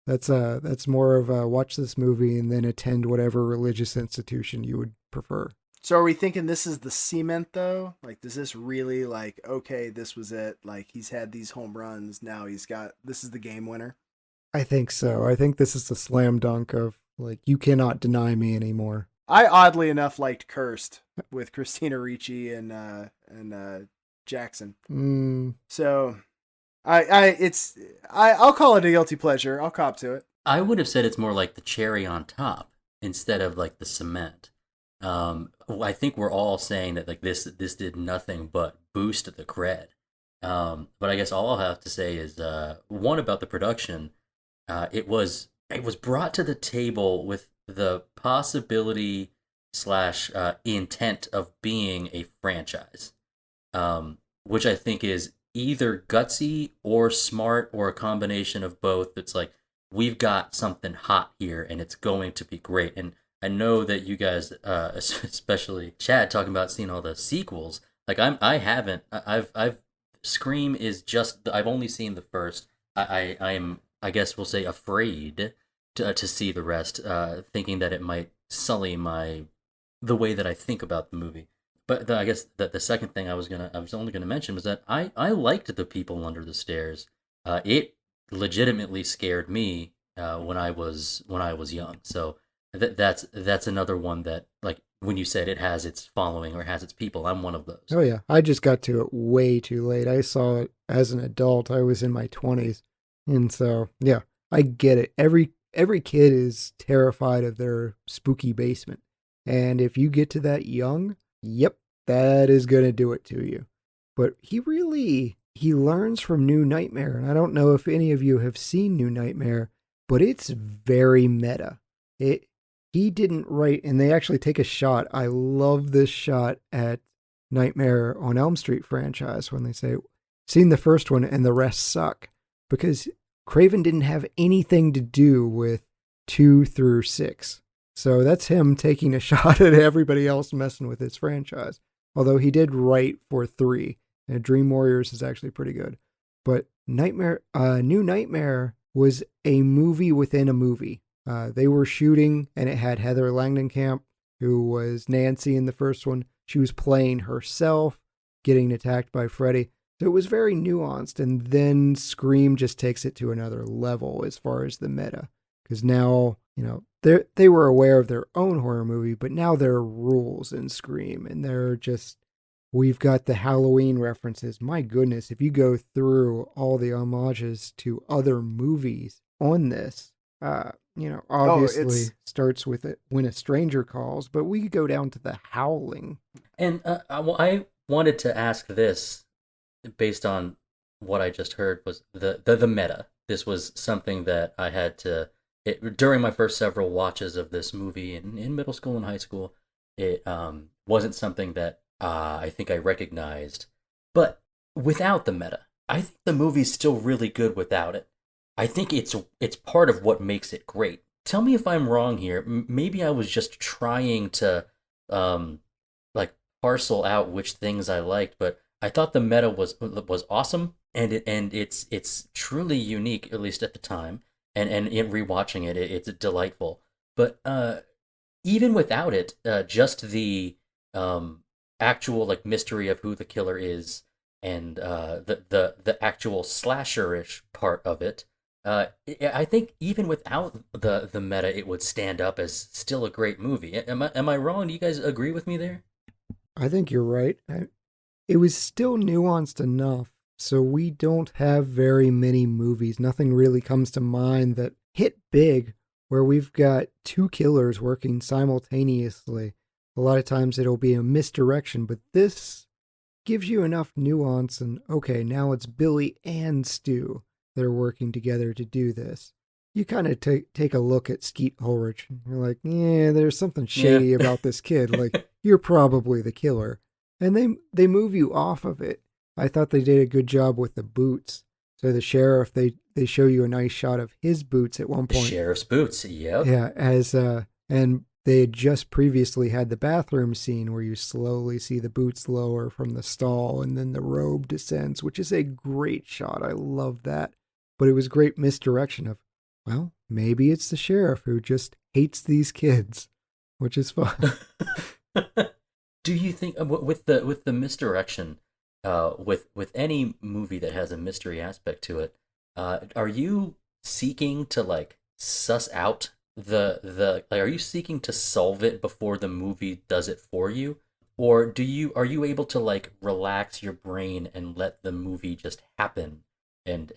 That's more of a watch this movie and then attend whatever religious institution you would prefer. So are we thinking this is the cement though? Like, does this really like, okay, this was it. Like, he's had these home runs. Now this is the game winner. I think so. I think this is the slam dunk of like, you cannot deny me anymore. I oddly enough liked Cursed with Christina Ricci and Jackson. So I'll call it a guilty pleasure. I'll cop to it. I would have said it's more like the cherry on top instead of like the cement. I think we're all saying that like this did nothing but boost the cred. But I guess all I'll have to say is one about the production. It was brought to the table with the possibility / intent of being a franchise, which I think is either gutsy or smart or a combination of both. It's like, we've got something hot here and it's going to be great. And I know that you guys, especially Chad, talking about seeing all the sequels. Like I haven't. I've Scream is just. I've only seen the first. I'm, I guess we'll say, afraid to see the rest, thinking that it might sully the way that I think about the movie. But I guess that the second thing I was only gonna mention was that I liked The People Under the Stairs. It legitimately scared me when I was young. So that's another one that, like, when you said it has its following or has its people, I'm one of those. Oh yeah, I just got to it way too late. I saw it as an adult. I was in my 20s. And so, yeah, I get it. Every kid is terrified of their spooky basement. And if you get to that young, yep, that is going to do it to you. But he learns from New Nightmare. And I don't know if any of you have seen New Nightmare, but it's very meta. He didn't write, and they actually take a shot. I love this shot at Nightmare on Elm Street franchise when they say, seen the first one and the rest suck. Because Craven didn't have anything to do with 2 through 6. So that's him taking a shot at everybody else messing with his franchise. Although he did write for 3. And Dream Warriors is actually pretty good. But New Nightmare was a movie within a movie. They were shooting, and it had Heather Langenkamp, who was Nancy in the first one. She was playing herself, getting attacked by Freddy. So it was very nuanced, and then Scream just takes it to another level as far as the meta. Because now, they were aware of their own horror movie, but now there are rules in Scream, and we've got the Halloween references. My goodness, if you go through all the homages to other movies on this, obviously starts with it When a Stranger Calls, but we could go down to the Howling. And I wanted to ask this based on what I just heard was the meta. This was something that I had to, during my first several watches of this movie in middle school and high school, it wasn't something that I think I recognized. But without the meta, I think the movie's still really good without it. I think it's part of what makes it great. Tell me if I'm wrong here. Maybe I was just trying to parcel out which things I liked, but I thought the meta was awesome, and it's truly unique, at least at the time. And in rewatching it, it's delightful. But even without it, just the actual mystery of who the killer is, and the actual slasherish part of it. I think even without the meta, it would stand up as still a great movie. Am I wrong? Do you guys agree with me there? I think you're right. It was still nuanced enough, so we don't have very many movies. Nothing really comes to mind that hit big, where we've got 2 killers working simultaneously. A lot of times it'll be a misdirection, but this gives you enough nuance, and okay, now it's Billy and Stu. They're working together to do this. You kind of take a look at Skeet Ulrich, and you're like, yeah, there's something shady about this kid. Like, you're probably the killer. And they move you off of it. I thought they did a good job with the boots. So the sheriff, they show you a nice shot of his boots at one point. The sheriff's boots, yep. Yeah, and they had just previously had the bathroom scene where you slowly see the boots lower from the stall, and then the robe descends, which is a great shot. I love that. But it was great misdirection of, well, maybe it's the sheriff who just hates these kids, which is fun. Do you think with the misdirection, with any movie that has a mystery aspect to it, are you seeking to suss out are you seeking to solve it before the movie does it for you, or are you able to relax your brain and let the movie just happen and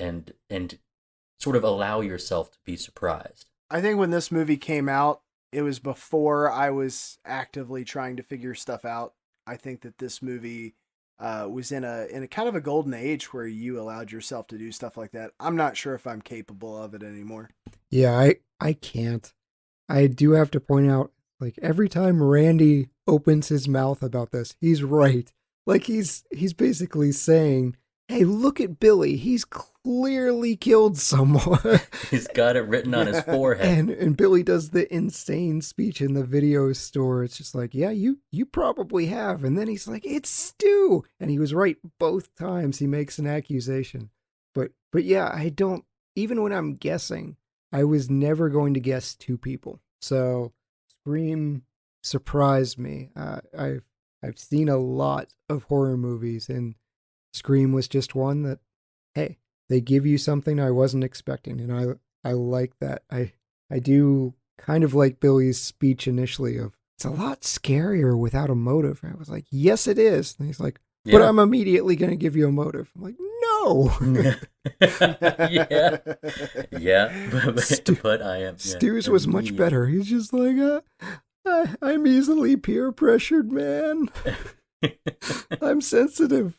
sort of allow yourself to be surprised? I think when this movie came out, it was before I was actively trying to figure stuff out. I think that this movie was in a kind of a golden age where you allowed yourself to do stuff like that. I'm not sure if I'm capable of it anymore. Yeah, I can't. I do have to point out, Like every time Randy opens his mouth about this, he's right. Like he's basically saying, hey, look at Billy. He's clearly killed someone. He's got it written on his forehead. And Billy does the insane speech in the video store. It's just like, yeah, you probably have. And then he's like, it's Stu. And he was right both times he makes an accusation. But yeah, I don't, even when I'm guessing, I was never going to guess two people. So Scream surprised me. I've seen a lot of horror movies, and Scream was just one that, hey, they give you something I wasn't expecting, and I like that. I do kind of like Billy's speech initially of, it's a lot scarier without a motive. And I was like, yes, it is. And he's like, but I'm immediately going to give you a motive. I'm like, no. But I am. Stu's was much better. He's just like, I'm easily peer pressured, man. I'm sensitive.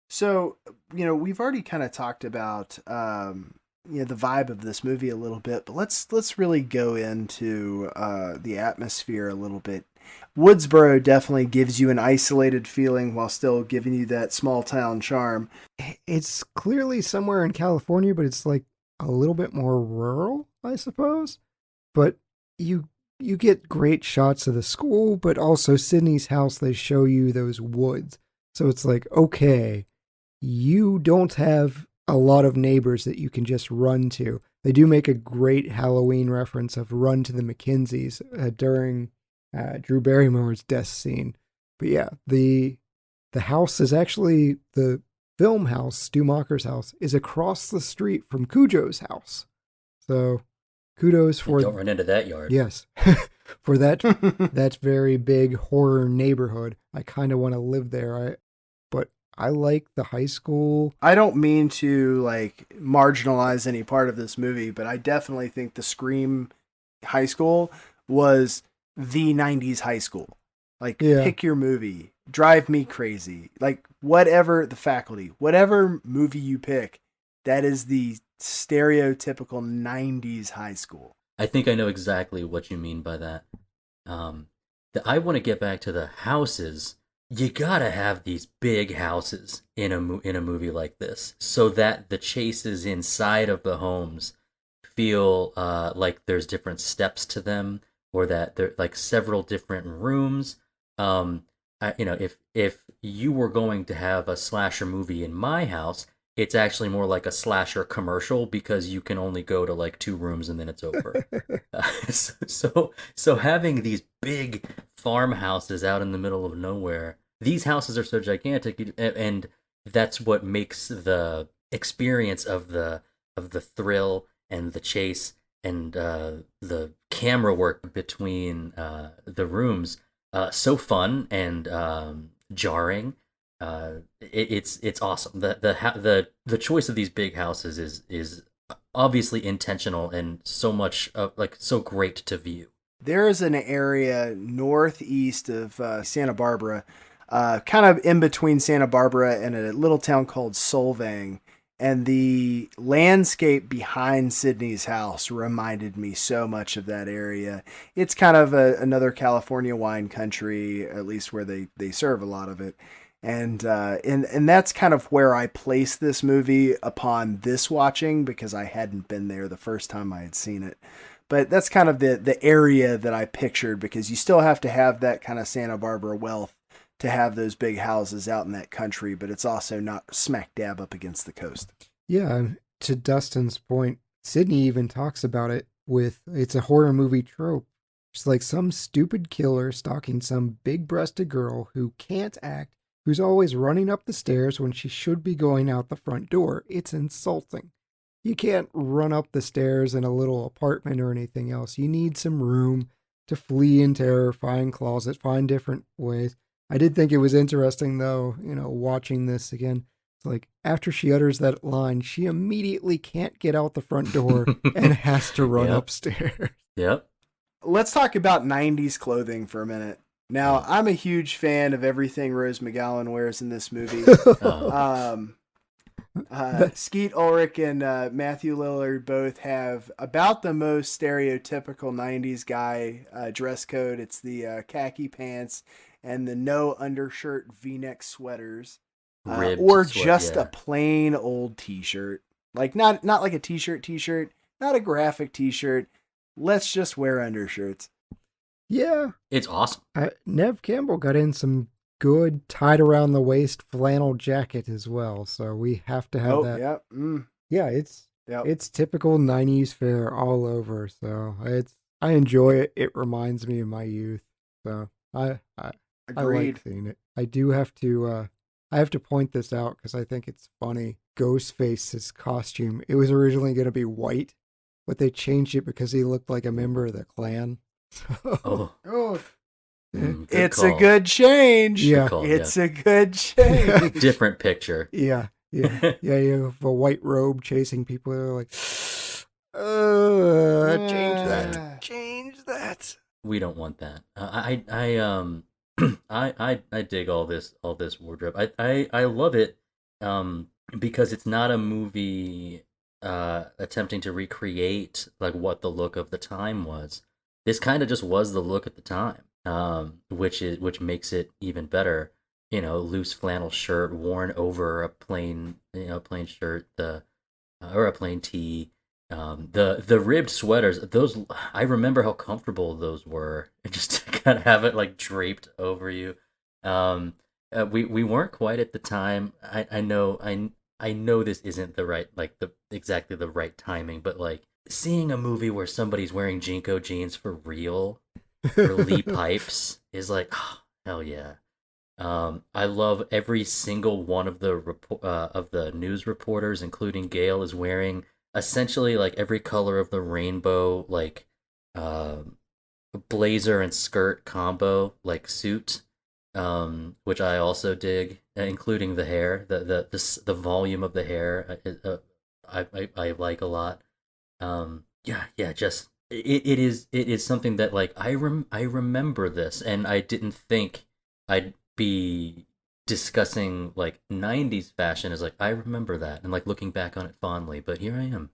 So, we've already kind of talked about, the vibe of this movie a little bit, but let's really go into the atmosphere a little bit. Woodsboro definitely gives you an isolated feeling while still giving you that small town charm. It's clearly somewhere in California, but it's like a little bit more rural, I suppose. But you get great shots of the school, but also Sydney's house, they show you those woods. So it's like, okay, you don't have a lot of neighbors that you can just run to. They do make a great Halloween reference of run to the McKinseys during Drew Barrymore's death scene. But yeah, the house is actually, the film house, Stu Macher's house, is across the street from Cujo's house. So kudos for... Don't run into that yard. Yes. For that very big horror neighborhood. I kind of want to live there. But I like the high school. I don't mean to marginalize any part of this movie, but I definitely think the Scream high school was the 90s high school. Pick your movie, Drive Me Crazy, whatever the Faculty, whatever movie you pick, that is the stereotypical 90s high school. I think I know exactly what you mean by that. I want to get back to the houses. You gotta have these big houses in a movie like this, so that the chases inside of the homes feel like there's different steps to them, or that they're like several different rooms. If you were going to have a slasher movie in my house, it's actually more like a slasher commercial, because you can only go to 2 rooms and then it's over. So having these big farmhouses out in the middle of nowhere, these houses are so gigantic, and that's what makes the experience of the thrill and the chase and the camera work between the rooms so fun and jarring. It's awesome. The choice of these big houses is obviously intentional and so much so great to view. There is an area northeast of Santa Barbara, kind of in between Santa Barbara and a little town called Solvang, and the landscape behind Sydney's house reminded me so much of that area. It's kind of another California wine country, at least where they serve a lot of it. And that's kind of where I placed this movie upon this watching, because I hadn't been there the first time I had seen it. But that's kind of the area that I pictured, because you still have to have that kind of Santa Barbara wealth to have those big houses out in that country, but it's also not smack dab up against the coast. Yeah, to Dustin's point, Sydney even talks about it with, it's a horror movie trope. It's like some stupid killer stalking some big-breasted girl who can't act, who's always running up the stairs when she should be going out the front door. It's insulting. You can't run up the stairs in a little apartment or anything else. You need some room to flee in terror, find closet, find different ways. I did think it was interesting, though, watching this again. It's like, after she utters that line, she immediately can't get out the front door and has to run upstairs. Yep. Let's talk about 90s clothing for a minute. Now, I'm a huge fan of everything Rose McGowan wears in this movie. Skeet Ulrich and Matthew Lillard both have about the most stereotypical 90s guy dress code. It's the khaki pants and the no undershirt v-neck sweaters. Or just a plain old t-shirt. Like not like a t-shirt, not a graphic t-shirt. Let's just wear undershirts. Yeah. It's awesome. Neve Campbell got in some good tied around the waist flannel jacket as well, so we have to have that. Yep. Yeah, it's typical 90s fare all over, so I enjoy it. It reminds me of my youth. So I like seeing it. I do have to I have to point this out because I think it's funny. Ghostface's costume, it was originally going to be white, but they changed it because he looked like a member of the Klan. It's a good change. Yeah, it's a good change. Different picture. Yeah. You have a white robe chasing people. They're like, change that. We don't want that. I dig all this wardrobe. I love it because it's not a movie attempting to recreate like what the look of the time was. This kind of just was the look at the time, which makes it even better. You know, loose flannel shirt worn over a plain shirt, or a plain tee. The ribbed sweaters, those, I remember how comfortable those were. Just to kind of have it like draped over you. We weren't quite at the time. I know this isn't the right, like exactly the right timing, but like seeing a movie where somebody's wearing Jinko jeans for real, or Lee pipes is like, oh, hell yeah. I love every single one of the news reporters, including Gail, is wearing essentially like every color of the rainbow, like blazer and skirt combo, like suit, which I also dig, including the hair, the volume of the hair. I like a lot. Just it is something that like I remember this, and I didn't think I'd be discussing like 90s fashion as like I remember that and like looking back on it fondly, but here I am.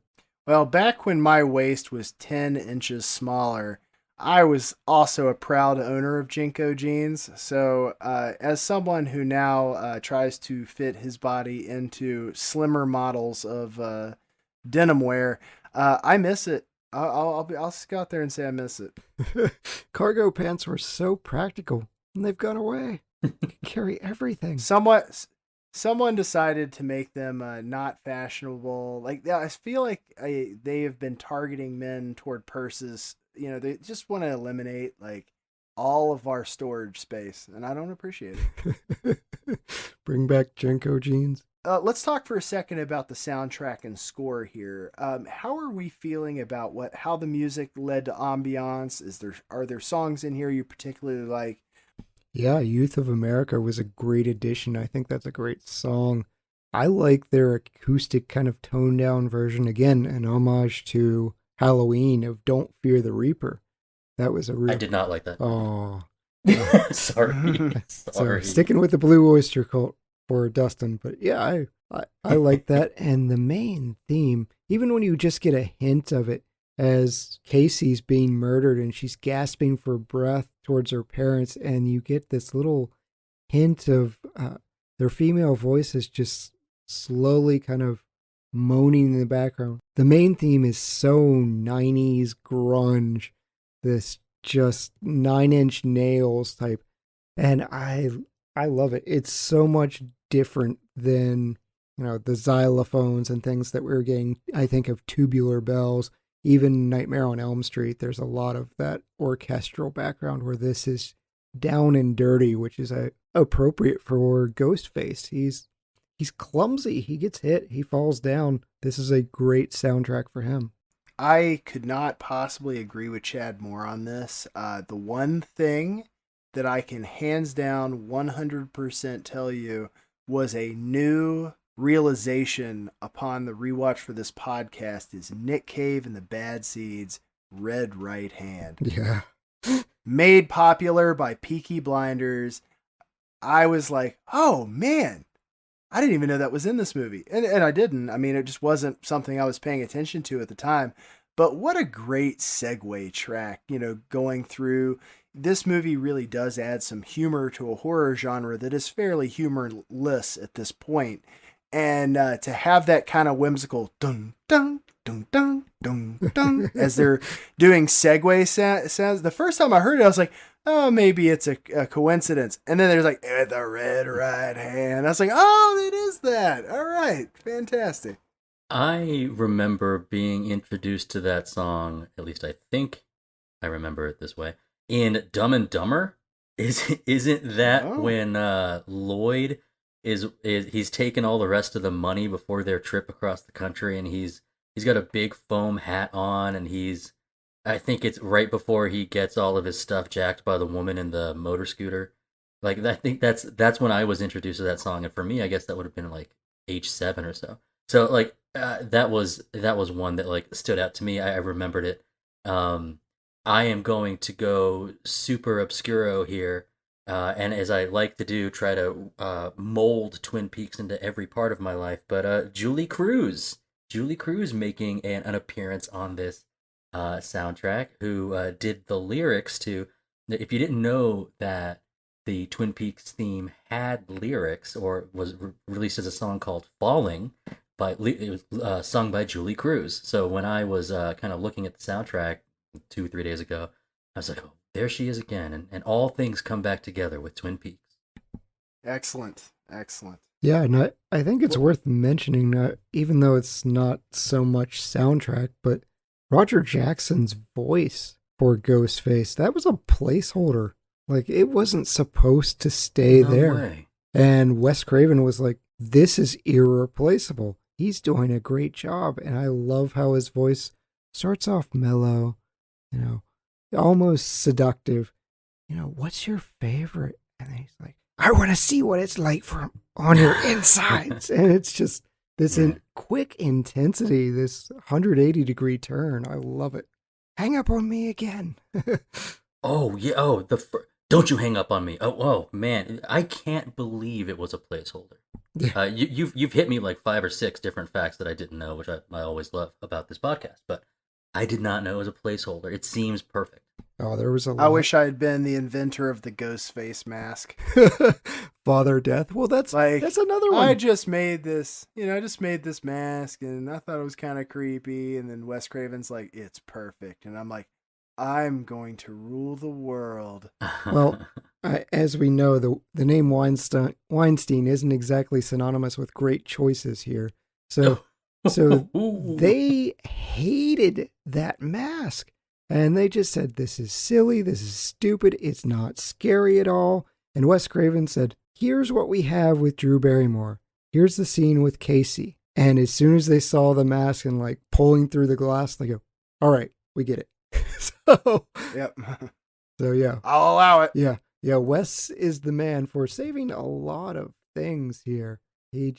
Well, back when my waist was 10 inches smaller, I was also a proud owner of Jinko jeans. So as someone who now tries to fit his body into slimmer models of denim wear, I miss it. I'll go out there and say I miss it. Cargo pants were so practical, and they've gone away. Carry everything. Someone decided to make them not fashionable. Like I feel like they have been targeting men toward purses. You know, they just want to eliminate like all of our storage space, and I don't appreciate it. Bring back Jinko jeans. Let's talk for a second about the soundtrack and score here. How are we feeling about how the music led to ambiance? Are there songs in here you particularly like? Yeah, Youth of America was a great addition. I think that's a great song. I like their acoustic kind of toned down version. Again, an homage to Halloween of Don't Fear the Reaper. That was a real... I did not like that. Oh. Sorry. So, sticking with the Blue Oyster Cult for Dustin. But yeah, I like that. And the main theme, even when you just get a hint of it, as Casey's being murdered and she's gasping for breath towards her parents, and you get this little hint of their female voices just slowly kind of moaning in the background. The main theme is so 90s grunge, this just 9-inch nails type, and I love it. It's so much different than, you know, the xylophones and things that we were getting, I think, of Tubular Bells. Even Nightmare on Elm Street, there's a lot of that orchestral background where this is down and dirty, which is appropriate for Ghostface. He's clumsy. He gets hit. He falls down. This is a great soundtrack for him. I could not possibly agree with Chad more on this. The one thing that I can hands down 100% tell you was a new realization upon the rewatch for this podcast is Nick Cave and the Bad Seeds' Red Right Hand. Yeah. Made popular by Peaky Blinders. I was like, oh man, I didn't even know that was in this movie. And I didn't. I mean, it just wasn't something I was paying attention to at the time. But what a great segue track, going through. This movie really does add some humor to a horror genre that is fairly humorless at this point. And to have that kind of whimsical dun dun dun dun dun dun as they're doing segue sounds. The first time I heard it, I was like, oh, maybe it's a coincidence. And then there's like, "With the red right hand." I was like, oh, it is that. All right. Fantastic. I remember being introduced to that song, at least I think I remember it this way, in Dumb and Dumber. Isn't that when Lloyd is he's taken all the rest of the money before their trip across the country, and he's got a big foam hat on, and I think it's right before he gets all of his stuff jacked by the woman in the motor scooter. Like, I think that's when I was introduced to that song, and for me, I guess that would have been like age 7 or so. So like that was one that like stood out to me. I remembered it. I am going to go super obscuro here, and as I like to do, try to mold Twin Peaks into every part of my life. But Julie Cruz making an appearance on this soundtrack, who did the lyrics to. If you didn't know that the Twin Peaks theme had lyrics, or was released as a song called "Falling," it was sung by Julie Cruz. So when I was kind of looking at the soundtrack 2-3 days ago, I was like, oh, there she is again, and all things come back together with Twin Peaks. Excellent. Yeah, and I think it's worth mentioning that even though it's not so much soundtrack, but Roger Jackson's voice for Ghostface, that was a placeholder. Like, it wasn't supposed to stay there. Way. And Wes Craven was like, this is irreplaceable. He's doing a great job. And I love how his voice starts off mellow, almost seductive. What's your favorite? And then he's like, I want to see what it's like on your insides. And it's just this quick intensity, this 180-degree turn. I love it. Hang up on me again. Oh, yeah. Oh, don't you hang up on me. Oh, man. I can't believe it was a placeholder. Yeah. You've hit me like 5 or 6 different facts that I didn't know, which I always love about this podcast, but I did not know it was a placeholder. It seems perfect. Oh, there was a lot. I wish I had been the inventor of the Ghostface mask. Father Death. Well, that's another one. I just made this, this mask, and I thought it was kind of creepy, and then Wes Craven's like, it's perfect. And I'm like, I'm going to rule the world. Well, as we know, the name Weinstein isn't exactly synonymous with great choices here. So they hated that mask. And they just said, this is silly, this is stupid, it's not scary at all. And Wes Craven said, here's what we have with Drew Barrymore. Here's the scene with Casey. And as soon as they saw the mask and like pulling through the glass, they go, all right, we get it. Yep. So yeah. I'll allow it. Yeah. Yeah. Wes is the man for saving a lot of things here. He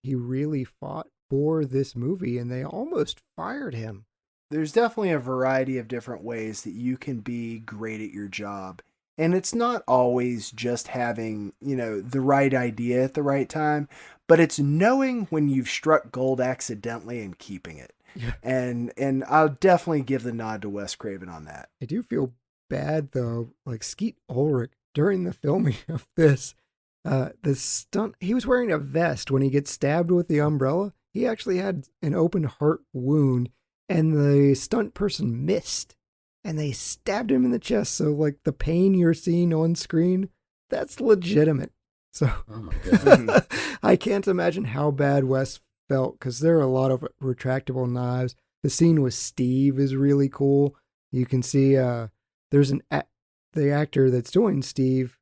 really fought for this movie, and they almost fired him. There's definitely a variety of different ways that you can be great at your job. And it's not always just having, the right idea at the right time, but it's knowing when you've struck gold accidentally and keeping it. Yeah. And I'll definitely give the nod to Wes Craven on that. I do feel bad though, like Skeet Ulrich during the filming of this, the stunt, he was wearing a vest when he gets stabbed with the umbrella. He actually had an open heart wound, and the stunt person missed, and they stabbed him in the chest. So like the pain you're seeing on screen, that's legitimate. So oh my God. I can't imagine how bad Wes felt, because there are a lot of retractable knives. The scene with Steve is really cool. You can see there's the actor that's doing Steve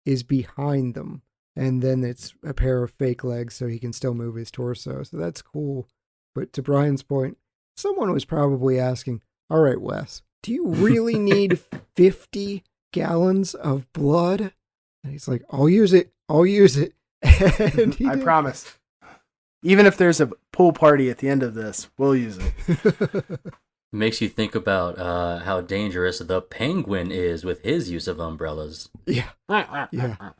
is behind them, and then it's a pair of fake legs so he can still move his torso. So that's cool. But to Brian's point, someone was probably asking, all right, Wes, do you really need 50 gallons of blood? And he's like, I'll use it. And I promise. Even if there's a pool party at the end of this, we'll use it. Makes you think about how dangerous the Penguin is with his use of umbrellas. Yeah. Yeah.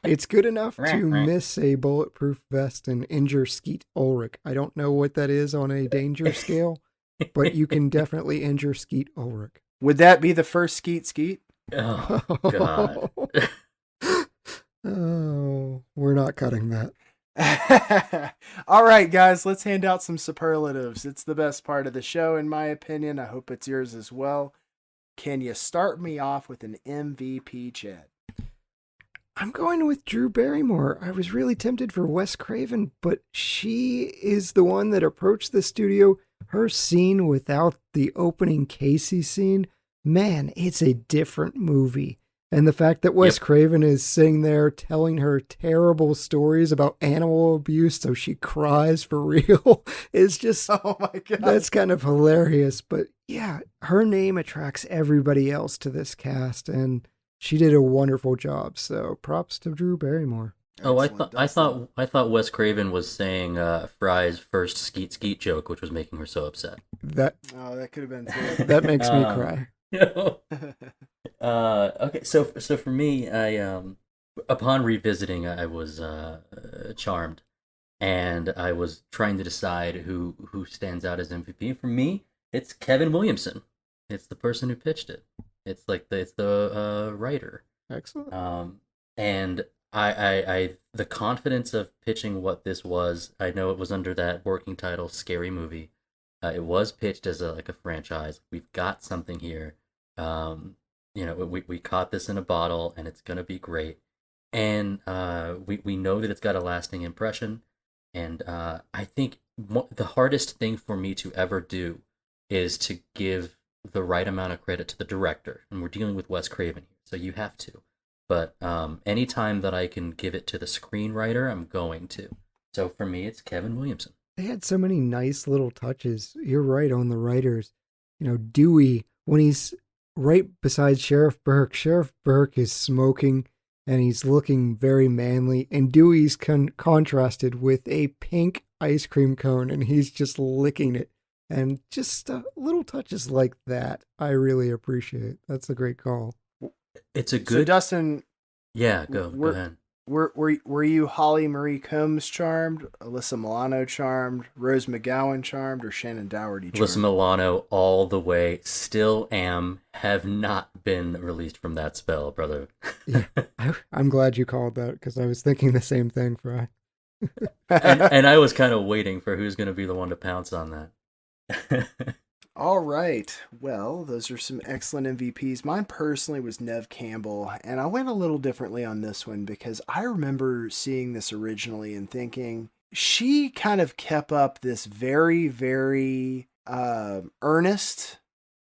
It's good enough to miss a bulletproof vest and injure Skeet Ulrich. I don't know what that is on a danger scale, but you can definitely injure Skeet Ulrich. Would that be the first Skeet? Oh, God. Oh, we're not cutting that. All right, guys, let's hand out some superlatives. It's the best part of the show, in my opinion. I hope it's yours as well. Can you start me off with an MVP, Chad? I'm going with Drew Barrymore. I was really tempted for Wes Craven, but she is the one that approached the studio. Her scene without the opening Casey scene, man, it's a different movie. And the fact that Wes Craven is sitting there telling her terrible stories about animal abuse so she cries for real is just, oh my God, that's kind of hilarious. But yeah, her name attracts everybody else to this cast, and she did a wonderful job. So props to Drew Barrymore. Oh, I thought Wes Craven was saying Fry's first Skeet joke, which was making her so upset. That could have been too. That makes me cry. Okay, so for me, I upon revisiting, I was charmed, and I was trying to decide who stands out as MVP. And for me, it's Kevin Williamson. It's the person who pitched it. It's the writer. Excellent. And I the confidence of pitching what this was. I know it was under that working title, Scary Movie. It was pitched as a franchise. We've got something here. We caught this in a bottle, and it's gonna be great. And we know that it's got a lasting impression. And I think the hardest thing for me to ever do is to give the right amount of credit to the director. And we're dealing with Wes Craven here, so you have to. But anytime that I can give it to the screenwriter, I'm going to. So for me, it's Kevin Williamson. They had so many nice little touches. You're right on the writers. Dewey, when he's right beside Sheriff Burke is smoking and he's looking very manly, and Dewey's contrasted with a pink ice cream cone and he's just licking it. And just little touches like that, I really appreciate. That's a great call. It's a good. So Dustin, yeah, go ahead. Were you Holly Marie Combs charmed, Alyssa Milano charmed, Rose McGowan charmed, or Shannon Doherty charmed? Alyssa Milano all the way. Still am. Have not been released from that spell, brother. Yeah, I'm glad you called that because I was thinking the same thing, Fry. and I was kind of waiting for who's going to be the one to pounce on that. All right. Well, those are some excellent MVPs. Mine personally was Neve Campbell, and I went a little differently on this one because I remember seeing this originally and thinking she kind of kept up this very, very earnest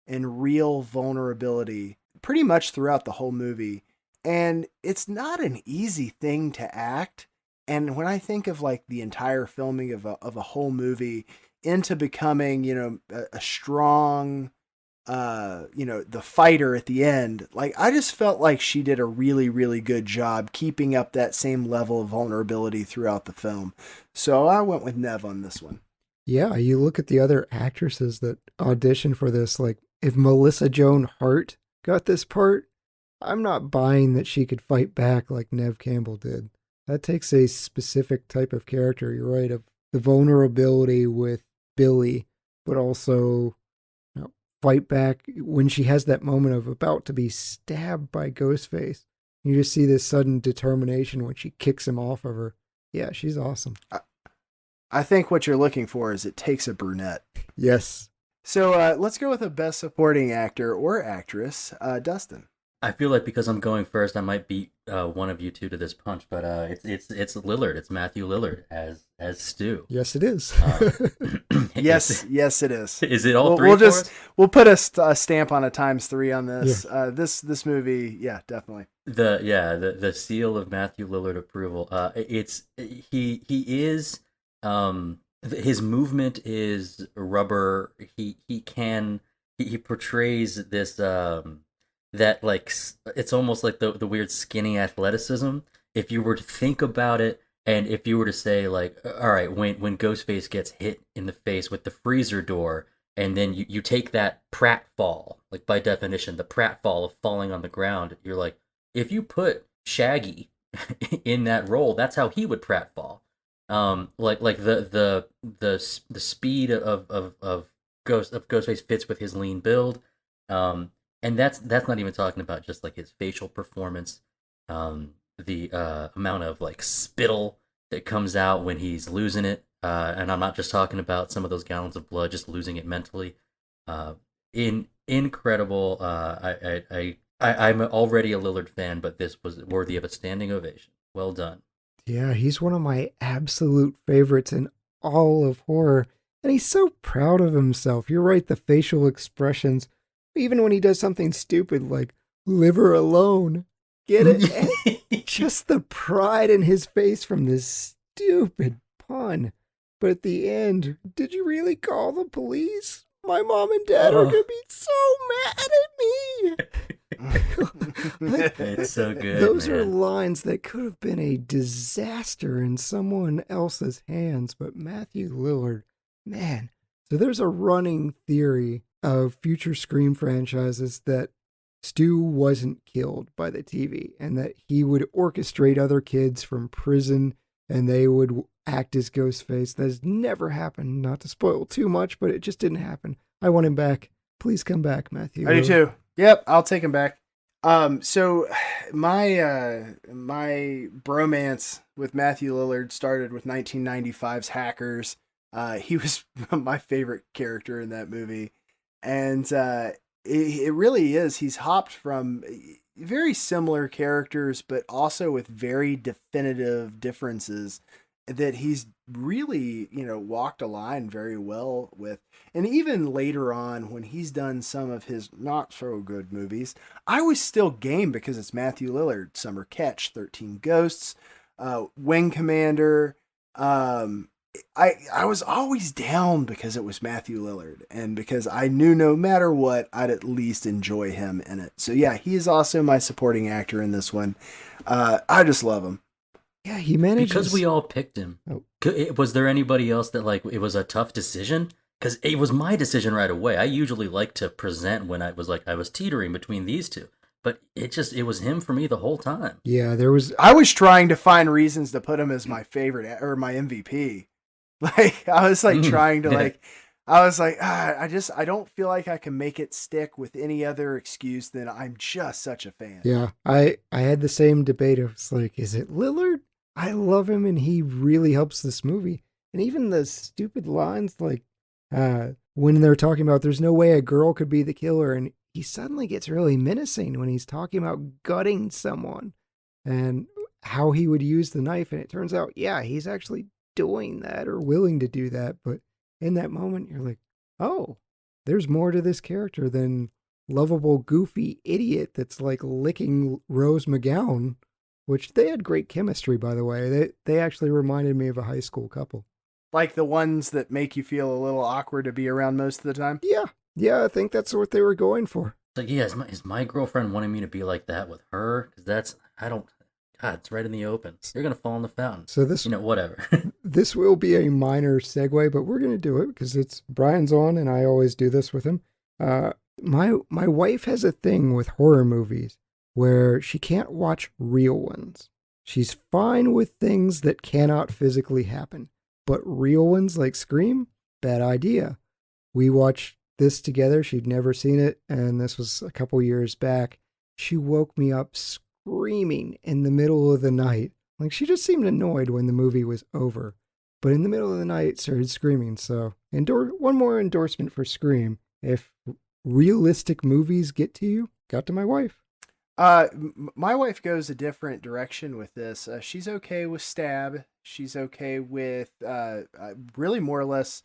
and real vulnerability pretty much throughout the whole movie. And it's not an easy thing to act. And when I think of like the entire filming of a whole movie into becoming, a strong, the fighter at the end, like I just felt like she did a really, really good job keeping up that same level of vulnerability throughout the film. So I went with Neve on this one. Yeah, you look at the other actresses that auditioned for this, like if Melissa Joan Hart got this part, I'm not buying that she could fight back like Neve Campbell did. That takes a specific type of character, you're right, of the vulnerability with Billy, but also fight back when she has that moment of about to be stabbed by Ghostface. You just see this sudden determination when she kicks him off of her. Yeah, she's awesome. I think what you're looking for is it takes a brunette. Yes. So let's go with a best supporting actor or actress, Dustin. I feel like because I'm going first, I might beat one of you two to this punch, but it's Lillard. It's Matthew Lillard as Stu. Yes, it is. Yes, it is. Is it all three? We'll put a stamp on a ×3 on this. Yeah. This movie, yeah, definitely. The seal of Matthew Lillard approval. He is his movement is rubber. He portrays this that like it's almost like the weird skinny athleticism. If you were to think about it, and if you were to say like, all right, when Ghostface gets hit in the face with the freezer door, and then you take that pratfall, like by definition, the pratfall of falling on the ground. You're like, if you put Shaggy in that role, that's how he would pratfall. Like the speed of Ghostface fits with his lean build, and that's not even talking about just like his facial performance, the amount of like spittle that comes out when he's losing it, and I'm not just talking about some of those gallons of blood, just losing it mentally. Incredible. I'm already a Lillard fan, but this was worthy of a standing ovation. Well done. Yeah, he's one of my absolute favorites in all of horror. And he's so proud of himself. You're right, the facial expressions. Even when he does something stupid like liver alone. Get it? Just the pride in his face from this stupid pun. But at the end, did you really call the police? My mom and dad are going to be so mad at me. It's so good. Those man. are lines that could have been a disaster in someone else's hands, but Matthew Lillard, man. So there's a running theory of future Scream franchises that Stu wasn't killed by the TV and that he would orchestrate other kids from prison and they would act as Ghostface. That has never happened. Not to spoil too much, but it just didn't happen. I want him back. Please come back, Matthew. I do too. Yep, I'll take him back. So my bromance with Matthew Lillard started with 1995's Hackers. He was my favorite character in that movie. And it really is. He's hopped from very similar characters, but also with very definitive differences that he's really, walked a line very well with. And even later on, when he's done some of his not so good movies, I was still game because it's Matthew Lillard. Summer Catch, 13 Ghosts, Wing Commander. I was always down because it was Matthew Lillard and because I knew no matter what, I'd at least enjoy him in it. So yeah, he is also my supporting actor in this one. I just love him. Yeah, he manages. Because we all picked him. Oh. Was there anybody else that like it was a tough decision? Because it was my decision right away. I usually like to present when I was teetering between these two. But it was him for me the whole time. Yeah, I was trying to find reasons to put him as my favorite or my MVP. Like, I was like trying to I don't feel like I can make it stick with any other excuse than I'm just such a fan. Yeah, I had the same debate. I was like, is it Lillard? I love him and he really helps this movie. And even the stupid lines like when they're talking about there's no way a girl could be the killer and he suddenly gets really menacing when he's talking about gutting someone and how he would use the knife. And it turns out, yeah, he's actually doing that or willing to do that. But in that moment, you're like, oh, there's more to this character than lovable, goofy idiot that's like licking Rose McGowan, which they had great chemistry, by the way. They actually reminded me of a high school couple. Like the ones that make you feel a little awkward to be around most of the time? Yeah, I think that's what they were going for. Like, yeah, is my girlfriend wanting me to be like that with her? Because it's right in the open. You're going to fall in the fountain. So this, whatever. This will be a minor segue, but we're going to do it because it's Brian's on and I always do this with him. My wife has a thing with horror movies where she can't watch real ones. She's fine with things that cannot physically happen, but real ones like Scream, bad idea. We watched this together. She'd never seen it, and this was a couple years back. She woke me up screaming in the middle of the night. Like, she just seemed annoyed when the movie was over, but in the middle of the night started screaming. So one more endorsement for Scream. If realistic movies get to you, got to my wife. My wife goes a different direction with this. She's okay with Stab. She's okay with really more or less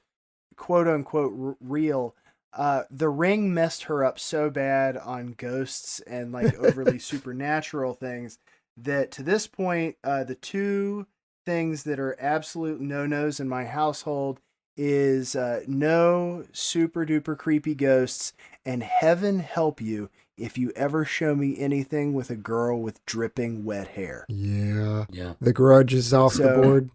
quote unquote real. The Ring messed her up so bad on ghosts and like overly supernatural things that to this point, the two things that are absolute no-nos in my household is no super duper creepy ghosts, and heaven help you if you ever show me anything with a girl with dripping wet hair. Yeah. The Grudge is off the board.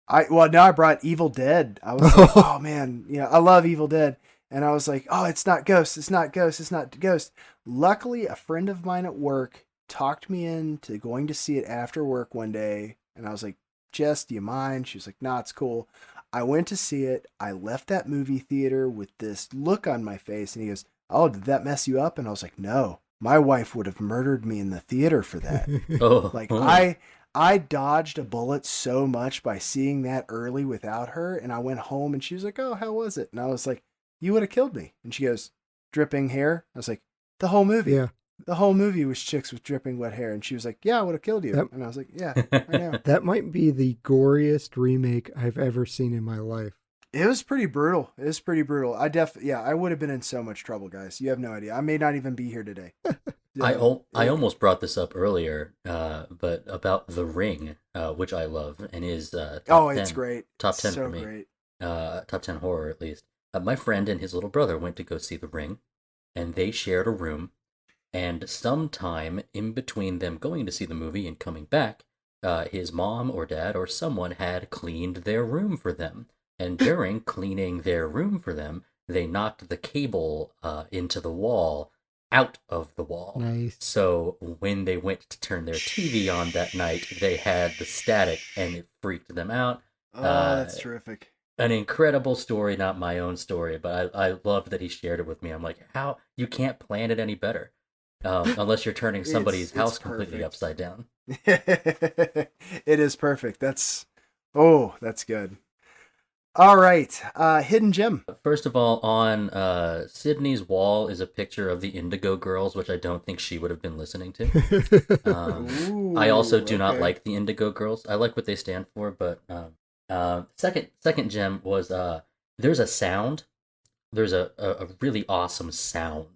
Now I brought Evil Dead. I was like, oh man, I love Evil Dead. And I was like, oh, it's not Ghost. It's not Ghost. It's not Ghost. Luckily, a friend of mine at work talked me into going to see it after work one day. And I was like, Jess, do you mind? She was like, nah, it's cool. I went to see it. I left that movie theater with this look on my face. And he goes, oh, did that mess you up? And I was like, no, my wife would have murdered me in the theater for that. Like, I dodged a bullet so much by seeing that early without her. And I went home and she was like, oh, how was it? And I was like, you would have killed me. And she goes, dripping hair? I was like, the whole movie. Yeah. The whole movie was chicks with dripping wet hair. And she was like, yeah, I would have killed you. And I was like, yeah, I know. That might be the goriest remake I've ever seen in my life. It was pretty brutal. I would have been in so much trouble, guys. You have no idea. I may not even be here today. I almost brought this up earlier, but about The Ring, which I love and is top 10, it's great. Top 10 so for me. Great. Top 10 horror at least. My friend and his little brother went to go see The Ring, and they shared a room. And sometime in between them going to see the movie and coming back, his mom or dad or someone had cleaned their room for them. And during cleaning their room for them, they knocked the cable into the wall, out of the wall. Nice. So when they went to turn their TV on that night, they had the static, and it freaked them out. Oh, that's terrific. An incredible story, not my own story, but I loved that he shared it with me. I'm like, how? You can't plan it any better. Unless you're turning somebody's house completely upside down. It is perfect. That's good. All right. Hidden gem. First of all, on Sydney's wall is a picture of the Indigo Girls, which I don't think she would have been listening to. I also do not like the Indigo Girls. I like what they stand for, but second gem was there's a sound. There's a really awesome sound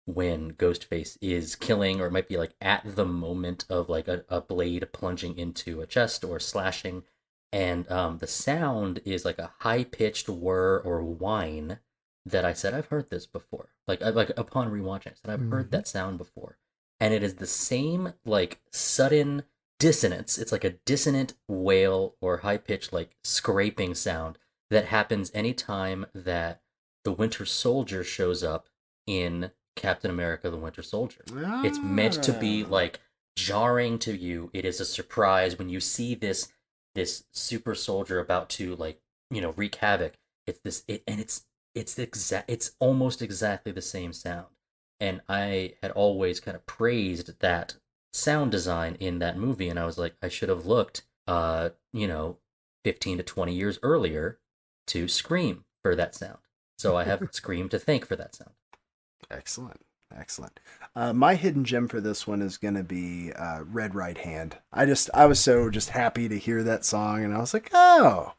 when Ghostface is killing, or it might be like at the moment of like a blade plunging into a chest or slashing. And the sound is like a high-pitched whir or whine that I said, I've heard this before. Like upon rewatching, I said, I've heard that sound before. And it is the same like sudden dissonance. It's like a dissonant wail or high-pitched like scraping sound that happens anytime that the Winter Soldier shows up in Captain America the Winter Soldier. It's meant to be like jarring to you. It is a surprise when you see this super soldier about to like, wreak havoc. It's almost exactly the same sound. And I had always kind of praised that sound design in that movie, and I was like, I should have looked 15 to 20 years earlier to Scream for that sound. So I have Scream to thank for that sound. Excellent. My hidden gem for this one is going to be Red Right Hand. I was so just happy to hear that song, and I was like, oh,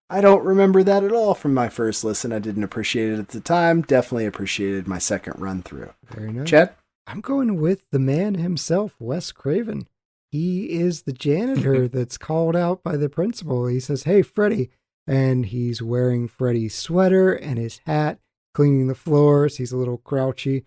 I don't remember that at all from my first listen. I didn't appreciate it at the time. Definitely appreciated my second run through. Very nice. Chet? I'm going with the man himself, Wes Craven. He is the janitor that's called out by the principal. He says, hey, Freddy. And he's wearing Freddy's sweater and his hat, cleaning the floors. He's a little grouchy.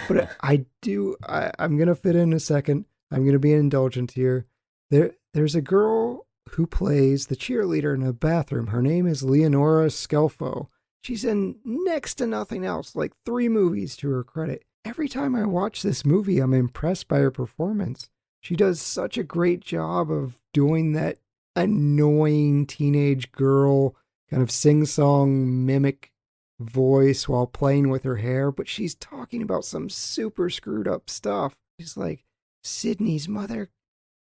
But I'm going to fit in a second. I'm going to be indulgent here. There's a girl who plays the cheerleader in a bathroom. Her name is Leonora Scelfo. She's in next to nothing else, like 3 movies to her credit. Every time I watch this movie, I'm impressed by her performance. She does such a great job of doing that annoying teenage girl kind of sing-song mimic voice while playing with her hair, but she's talking about some super screwed up stuff. She's like, Sydney's mother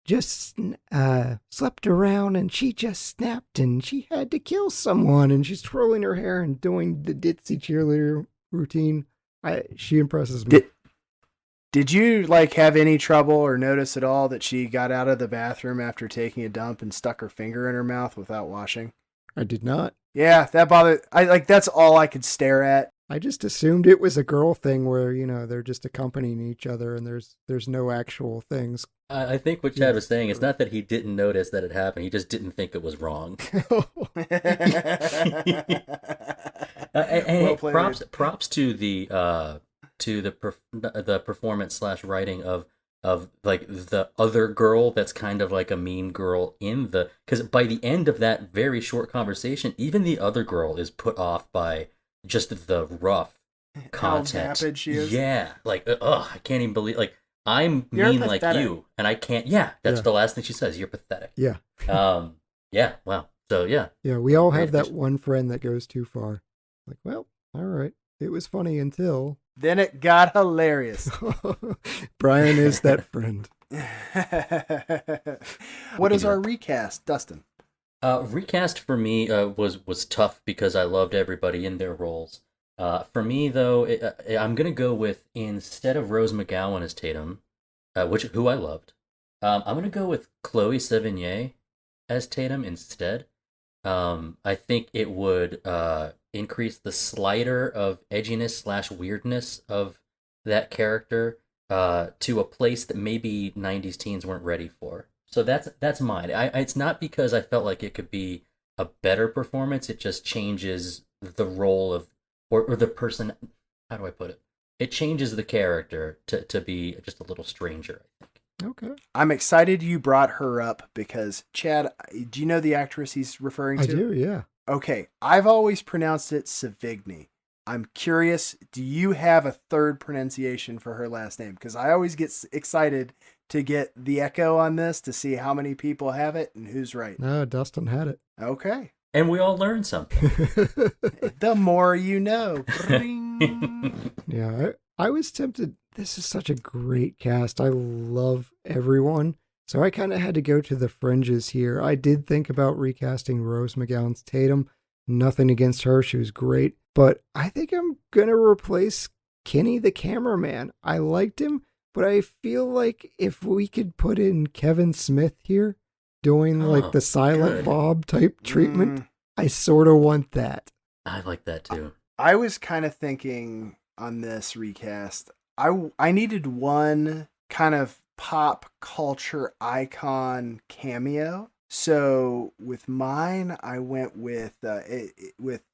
just slept around and she just snapped and she had to kill someone, and she's twirling her hair and doing the ditzy cheerleader routine. She impresses me. Did you have any trouble or notice at all that she got out of the bathroom after taking a dump and stuck her finger in her mouth without washing? I did not. Yeah, that bothered. That's all I could stare at. I just assumed it was a girl thing where, they're just accompanying each other and there's no actual things. I think what Chad was saying is not that he didn't notice that it happened. He just didn't think it was wrong. Well played. Props to the performance / writing of like the other girl that's kind of like a mean girl because by the end of that very short conversation, even the other girl is put off by just the rough How content. vapid she is. Yeah, like I can't even believe like I'm You're mean like pathetic. you, and I can't. Yeah, that's Yeah. the last thing she says. You're pathetic. Yeah. Yeah. Wow. So yeah. Yeah, we all Great have that addition. one friend that goes too far. Like, well, all right. It was funny until Then it got hilarious. Brian is that friend. What is our recast, Dustin? Recast for me was tough because I loved everybody in their roles. For me though, I'm gonna go with, instead of Rose McGowan as Tatum, who I loved, I'm gonna go with Chloe Sevigny as Tatum instead. I think it would increase the slider of edginess / weirdness of that character to a place that maybe 90s teens weren't ready for. So that's mine. It's not because I felt like it could be a better performance. It just changes the role of or the person. How do I put it? It changes the character to be just a little stranger, I think. Okay. I'm excited you brought her up because, Chad, do you know the actress he's referring to? I do, yeah. Okay, I've always pronounced it Savigny. I'm curious, do you have a third pronunciation for her last name? Because I always get excited to get the echo on this to see how many people have it and who's right. No, Dustin had it. Okay. And we all learned something. The more you know. Bring. Yeah, I was tempted. This is such a great cast. I love everyone. So I kind of had to go to the fringes here. I did think about recasting Rose McGowan's Tatum. Nothing against her. She was great. But I think I'm going to replace Kenny the cameraman. I liked him, but I feel like if we could put in Kevin Smith here doing like the Silent good. Bob type treatment, I sort of want that. I like that too. I was kind of thinking on this recast, I needed one kind of pop culture icon cameo. So with mine, I went with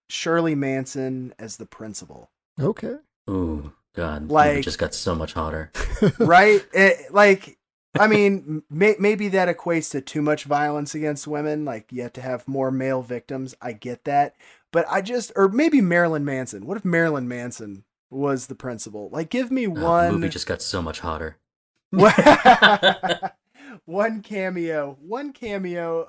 Shirley Manson as the principal. Okay. Ooh, God, Like- it just got so much hotter. Right? I mean, maybe that equates to too much violence against women. Like, you have to have more male victims. I get that. But or maybe Marilyn Manson. What if Marilyn Manson was the principal? Like, give me The one. movie just got so much hotter. One cameo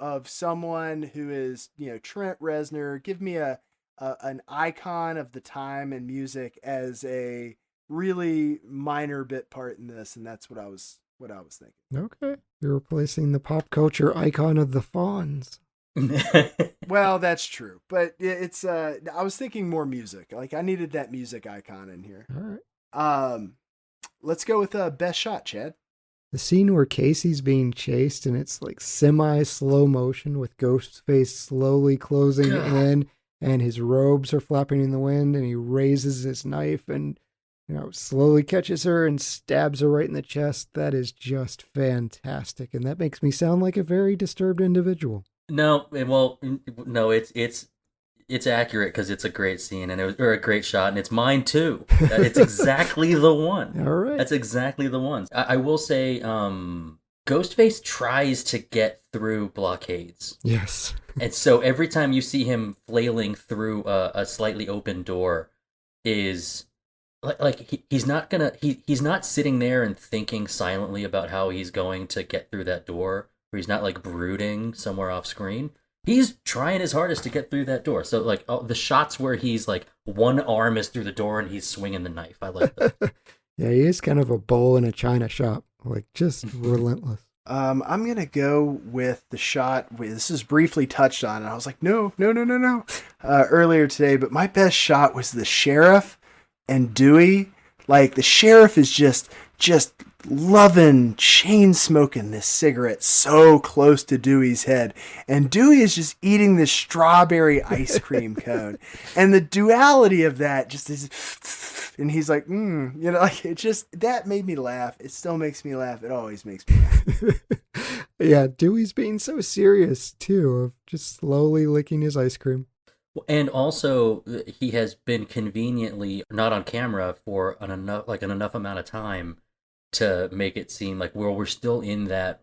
of someone who is, Trent Reznor. Give me an icon of the time and music as a really minor bit part in this, and that's what I was thinking. Okay. You're replacing the pop culture icon of the Fonz. Well, that's true, but it's I was thinking more music. Like, I needed that music icon in here. All right. Let's go with best shot, Chad. The scene where Casey's being chased and it's like semi-slow motion with Ghostface slowly closing in and his robes are flapping in the wind and he raises his knife and slowly catches her and stabs her right in the chest. That is just fantastic. And that makes me sound like a very disturbed individual. No, it's accurate because it's a great scene and or a great shot, and it's mine too. It's exactly the one. All right. That's exactly the one. I will say, Ghostface tries to get through blockades, Yes. and so every time you see him flailing through a slightly open door, is he's not sitting there and thinking silently about how he's going to get through that door, or he's not like brooding somewhere off screen. He's trying his hardest to get through that door. So like the shots where he's like one arm is through the door and he's swinging the knife. I like that. Yeah, he is kind of a bull in a china shop. Like, just relentless. I'm going to go with the shot. This is briefly touched on, and I was like, no, earlier today. But my best shot was the sheriff and Dewey. Like, the sheriff is just loving chain smoking this cigarette so close to Dewey's head, and Dewey is just eating this strawberry ice cream cone, and the duality of that just is, and he's like, like, it just, that made me laugh. It still makes me laugh. It always makes me laugh. Yeah, Dewey's being so serious too, of just slowly licking his ice cream. And also, he has been conveniently not on camera for an enough amount of time to make it seem like we're still in that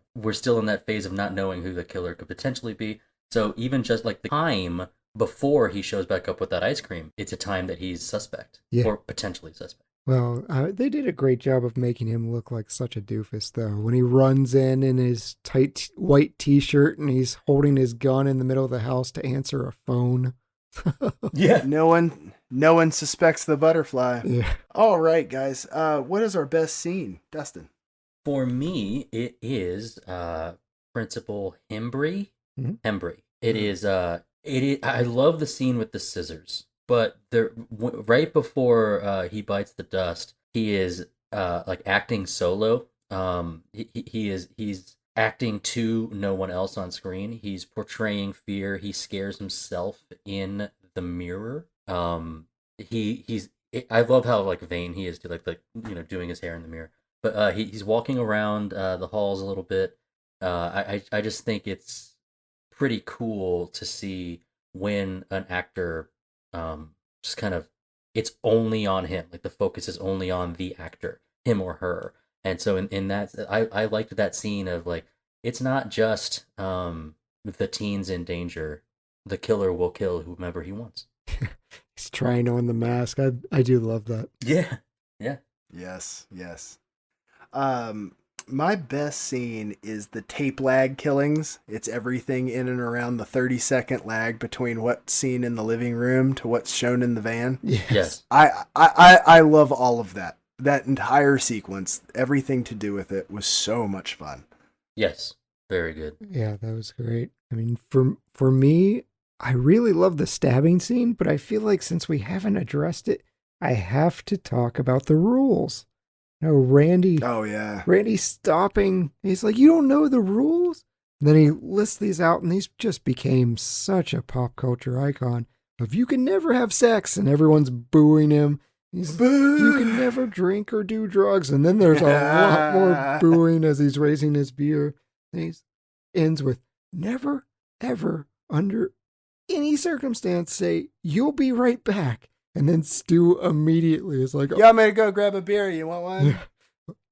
phase of not knowing who the killer could potentially be. So even just like the time before he shows back up with that ice cream, it's a time that he's suspect or potentially suspect. Well, they did a great job of making him look like such a doofus, though. When he runs in his tight white T-shirt and he's holding his gun in the middle of the house to answer a phone. Yeah. No one suspects the butterfly. Yeah. All right, guys. What is our best scene, Dustin? For me, it is Principal Hembry. Hembry. It is. I love the scene with the scissors, but right before he bites the dust, he is like acting solo. He's acting to no one else on screen. He's portraying fear. He scares himself in the mirror. I love how like vain he is to like doing his hair in the mirror. But he's walking around the halls a little bit. I just think it's pretty cool to see when an actor just kind of, it's only on him. Like the focus is only on the actor, him or her. And so in that, I liked that scene of like, it's not just the teens in danger. The killer will kill whomever he wants. He's trying on the mask. I do love that. Yeah. Yes. My best scene is the tape lag killings. It's everything in and around the 30-second lag between what's seen in the living room to what's shown in the van. Yes. I love all of that. That entire sequence, everything to do with it was so much fun. Yes. Very good. Yeah, that was great. I mean, for me, I really love the stabbing scene, but I feel like since we haven't addressed it, I have to talk about the rules. No, Randy. Oh, yeah. Randy's stopping. He's like, you don't know the rules? And then he lists these out, and these just became such a pop culture icon of you can never have sex, and everyone's booing him. You can never drink or do drugs. And then there's a lot more booing as he's raising his beer. And he ends with, never, ever, under any circumstance, say, you'll be right back. And then Stu immediately is like, you want me to go grab a beer? You want one?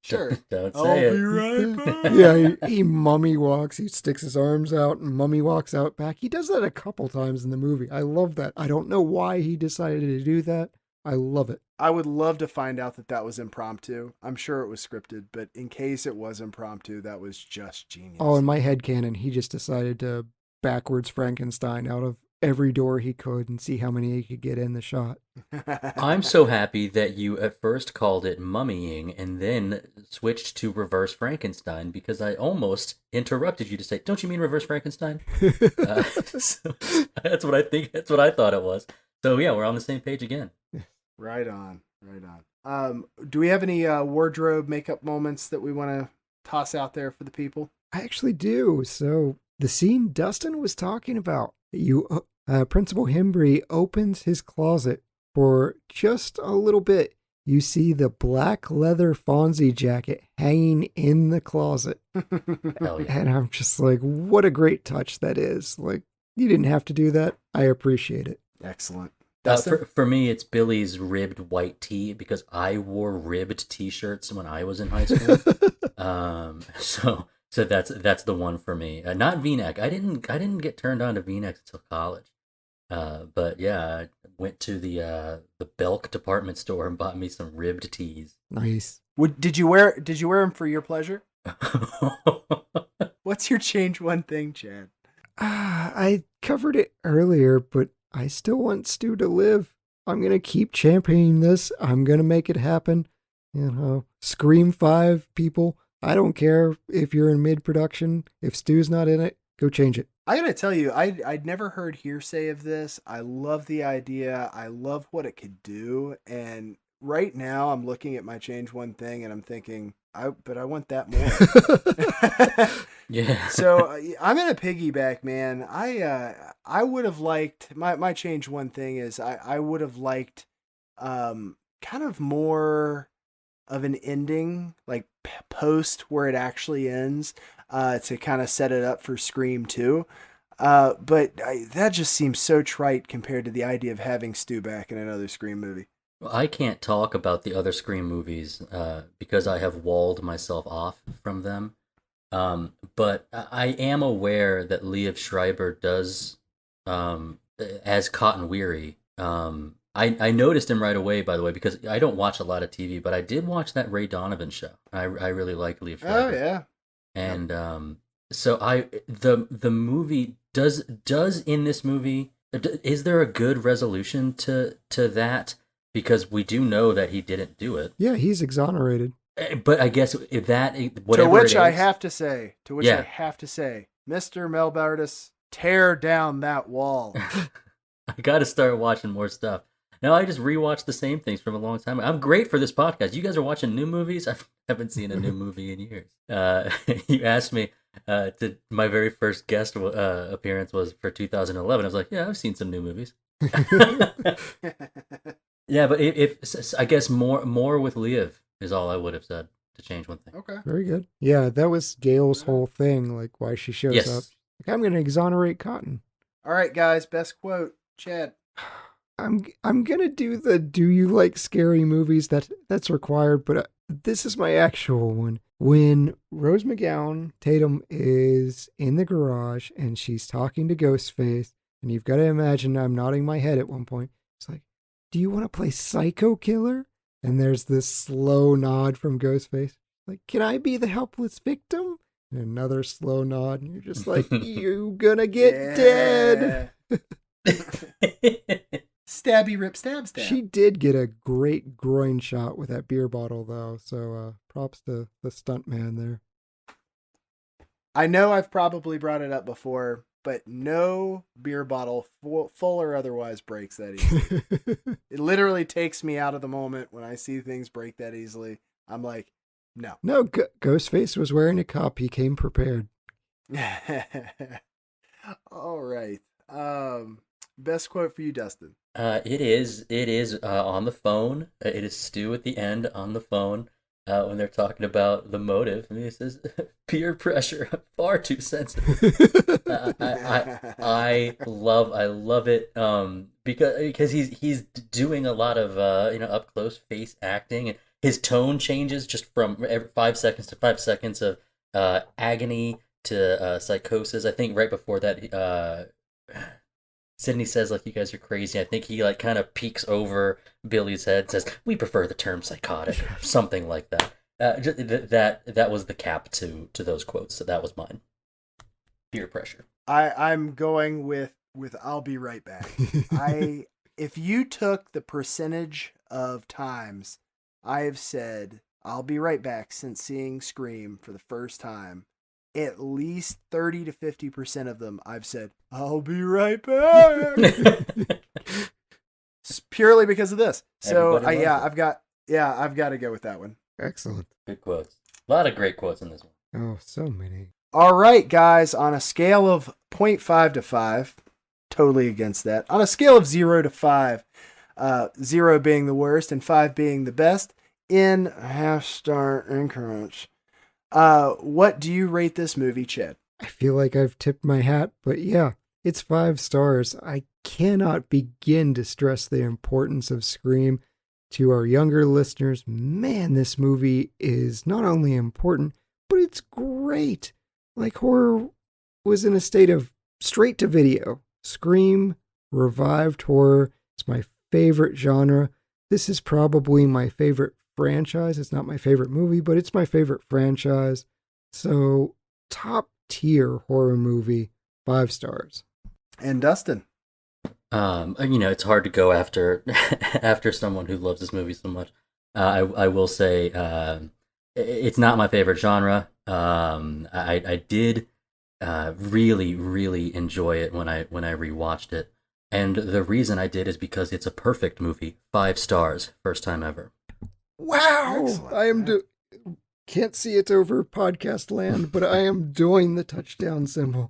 Sure. Don't say I'll be right back. Yeah, he mummy walks. He sticks his arms out and mummy walks out back. He does that a couple times in the movie. I love that. I don't know why he decided to do that. I love it. I would love to find out that was impromptu. I'm sure it was scripted, but in case it was impromptu, that was just genius. Oh, in my headcanon, he just decided to backwards Frankenstein out of every door he could and see how many he could get in the shot. I'm so happy that you at first called it mummying and then switched to reverse Frankenstein because I almost interrupted you to say, don't you mean reverse Frankenstein? So that's what I think. That's what I thought it was. So yeah, we're on the same page again. Right on. Do we have any wardrobe makeup moments that we want to toss out there for the people? I actually do. So the scene Dustin was talking about, Principal Hembry opens his closet for just a little bit. You see the black leather Fonzie jacket hanging in the closet. Hell yeah. And I'm just like, what a great touch that is. Like, you didn't have to do that. I appreciate it. Excellent. For me, it's Billy's ribbed white tee because I wore ribbed t-shirts when I was in high school. So that's the one for me. Not V-neck. I didn't get turned on to V-necks until college. But yeah, I went to the Belk department store and bought me some ribbed tees. Nice. Did you wear them for your pleasure? What's your change one thing, Chad? I covered it earlier, but I still want Stu to live. I'm going to keep championing this. I'm going to make it happen. Scream 5 people. I don't care if you're in mid-production. If Stu's not in it, go change it. I got to tell you, I'd never heard hearsay of this. I love the idea. I love what it could do. And right now I'm looking at my change one thing and I'm thinking, but I want that more. Yeah. So I'm in a piggyback, man. I would have liked my change one thing is I would have liked kind of more of an ending, like post where it actually ends, to kind of set it up for Scream 2. But that just seems so trite compared to the idea of having Stu back in another Scream movie. Well, I can't talk about the other Scream movies because I have walled myself off from them. But I am aware that Liev Schreiber does as Cotton Weary. I noticed him right away, by the way, because I don't watch a lot of TV, but I did watch that Ray Donovan show. I really liked Liev Schreiber. Oh yeah. And so the movie does in this movie, is there a good resolution to that? Because we do know that he didn't do it. Yeah, he's exonerated. But I guess if that whatever To which it I is, have to say, Mr. Melbardis, tear down that wall. I got to start watching more stuff. Now I just rewatched the same things from a long time ago. I'm great for this podcast. You guys are watching new movies. I haven't seen a new movie in years. You asked me my very first guest appearance was for 2011. I was like, yeah, I've seen some new movies. Yeah, but if I guess more with Liev is all I would have said to change one thing. Okay. Very good. Yeah, that was Gail's whole thing, like why she shows Yes. up. Like, I'm going to exonerate Cotton. All right, guys. Best quote, Chad. I'm gonna do the "Do you like scary movies?" That's required, but this is my actual one. When Rose McGowan Tatum is in the garage and she's talking to Ghostface, and you've got to imagine I'm nodding my head at one point. It's like, "Do you want to play Psycho Killer?" And there's this slow nod from Ghostface, like, "Can I be the helpless victim?" And another slow nod, and you're just like, "You gonna get dead." Stabby rip stab stab. She did get a great groin shot with that beer bottle, though. So props to the stunt man there. I know I've probably brought it up before, but no beer bottle, full or otherwise, breaks that easily. It literally takes me out of the moment when I see things break that easily. I'm like, no. No, Ghostface was wearing a cup. He came prepared. All right. Best quote for you, Dustin. It is on the phone. It is Stu at the end on the phone when they're talking about the motive. I mean, it says peer pressure. I'm far too sensitive. I love it because he's doing a lot of up close face acting, and his tone changes just from every 5 seconds to 5 seconds of agony to psychosis. I think right before that Sydney says, like, you guys are crazy. I think he, like, kind of peeks over Billy's head and says, we prefer the term psychotic, or something like that. That was the cap to those quotes, so that was mine. Peer pressure. I'm going with I'll be right back. If you took the percentage of times I have said I'll be right back since seeing Scream for the first time, at least 30 to 50% of them I've said, I'll be right back. It's purely because of this. So I've got to go with that one. Excellent. Good quotes. A lot of great quotes in this one. Oh, so many. All right, guys, on a scale of 0.5 to 5, totally against that. On a scale of 0 to 5, 0 being the worst and 5 being the best, in half-star increments, what do you rate this movie, Chad? I feel like I've tipped my hat, but yeah, it's 5 stars. I cannot begin to stress the importance of Scream to our younger listeners. Man, this movie is not only important, but it's great. Like, horror was in a state of straight to video. Scream revived horror. It's my favorite genre. This is probably my favorite franchise. It's not my favorite movie, but it's my favorite franchise. So, top tier horror movie, 5 stars. And Dustin? It's hard to go after after someone who loves this movie so much. I will say it's not my favorite genre. I did really, really enjoy it when I rewatched it. And the reason I did is because it's a perfect movie. 5 stars, first time ever. Wow! Excellent. I am can't see it over podcast land, but I am doing the touchdown symbol.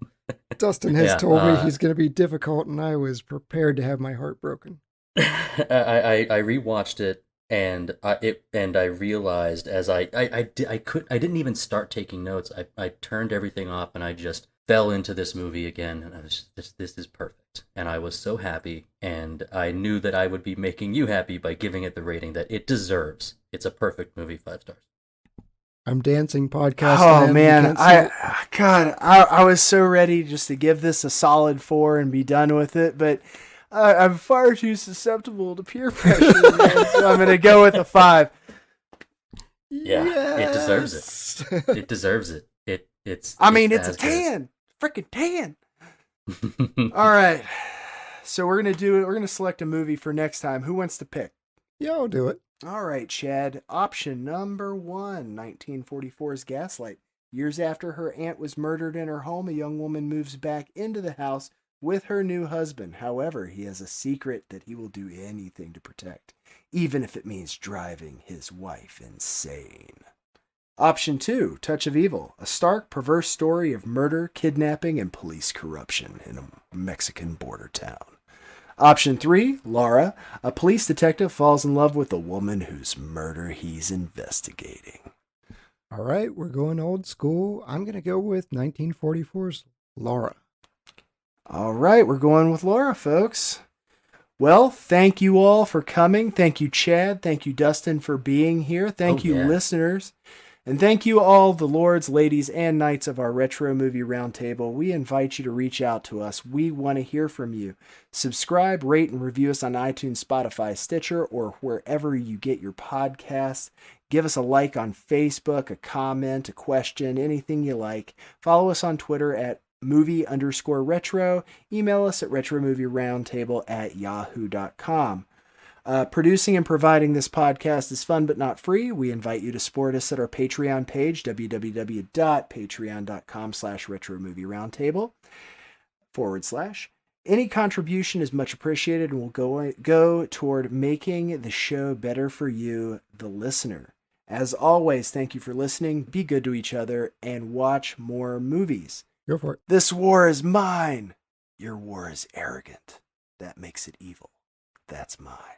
Dustin has told me he's going to be difficult, and I was prepared to have my heart broken. I rewatched it, and I realized as I didn't even start taking notes. I turned everything off, and I just fell into this movie again, and I was just, this is perfect, and I was so happy, and I knew that I would be making you happy by giving it the rating that it deserves. It's a perfect movie, 5 stars. I'm dancing podcast. Oh man. man, I was so ready just to give this a solid 4 and be done with it, but I'm far too susceptible to peer pressure, man, so I'm gonna go with a 5. Yeah, it deserves it. It deserves it. It's a 10. Freaking 10. All right. So we're gonna select a movie for next time. Who wants to pick? Yeah, I'll do it. All right, Chad. Option number 1, 1944's Gaslight. Years after her aunt was murdered in her home, a young woman moves back into the house with her new husband. However, he has a secret that he will do anything to protect, even if it means driving his wife insane. Option 2, Touch of Evil. A stark, perverse story of murder, kidnapping, and police corruption in a Mexican border town. Option 3, Laura. A police detective falls in love with the woman whose murder he's investigating. All right, we're going old school. I'm going to go with 1944's Laura. All right, we're going with Laura, folks. Well, thank you all for coming. Thank you, Chad. Thank you, Dustin, for being here. Thank you, listeners. And thank you all, the lords, ladies, and knights of our Retro Movie Roundtable. We invite you to reach out to us. We want to hear from you. Subscribe, rate, and review us on iTunes, Spotify, Stitcher, or wherever you get your podcasts. Give us a like on Facebook, a comment, a question, anything you like. Follow us on Twitter at movie_retro. Email us at retromovieroundtable@yahoo.com. Producing and providing this podcast is fun but not free. We invite you to support us at our Patreon page, www.patreon.com/retromovieroundtable/. Any contribution is much appreciated and will go toward making the show better for you, the listener. As always, thank you for listening. Be good to each other and watch more movies. Go for it. This war is mine. Your war is arrogant. That makes it evil. That's mine.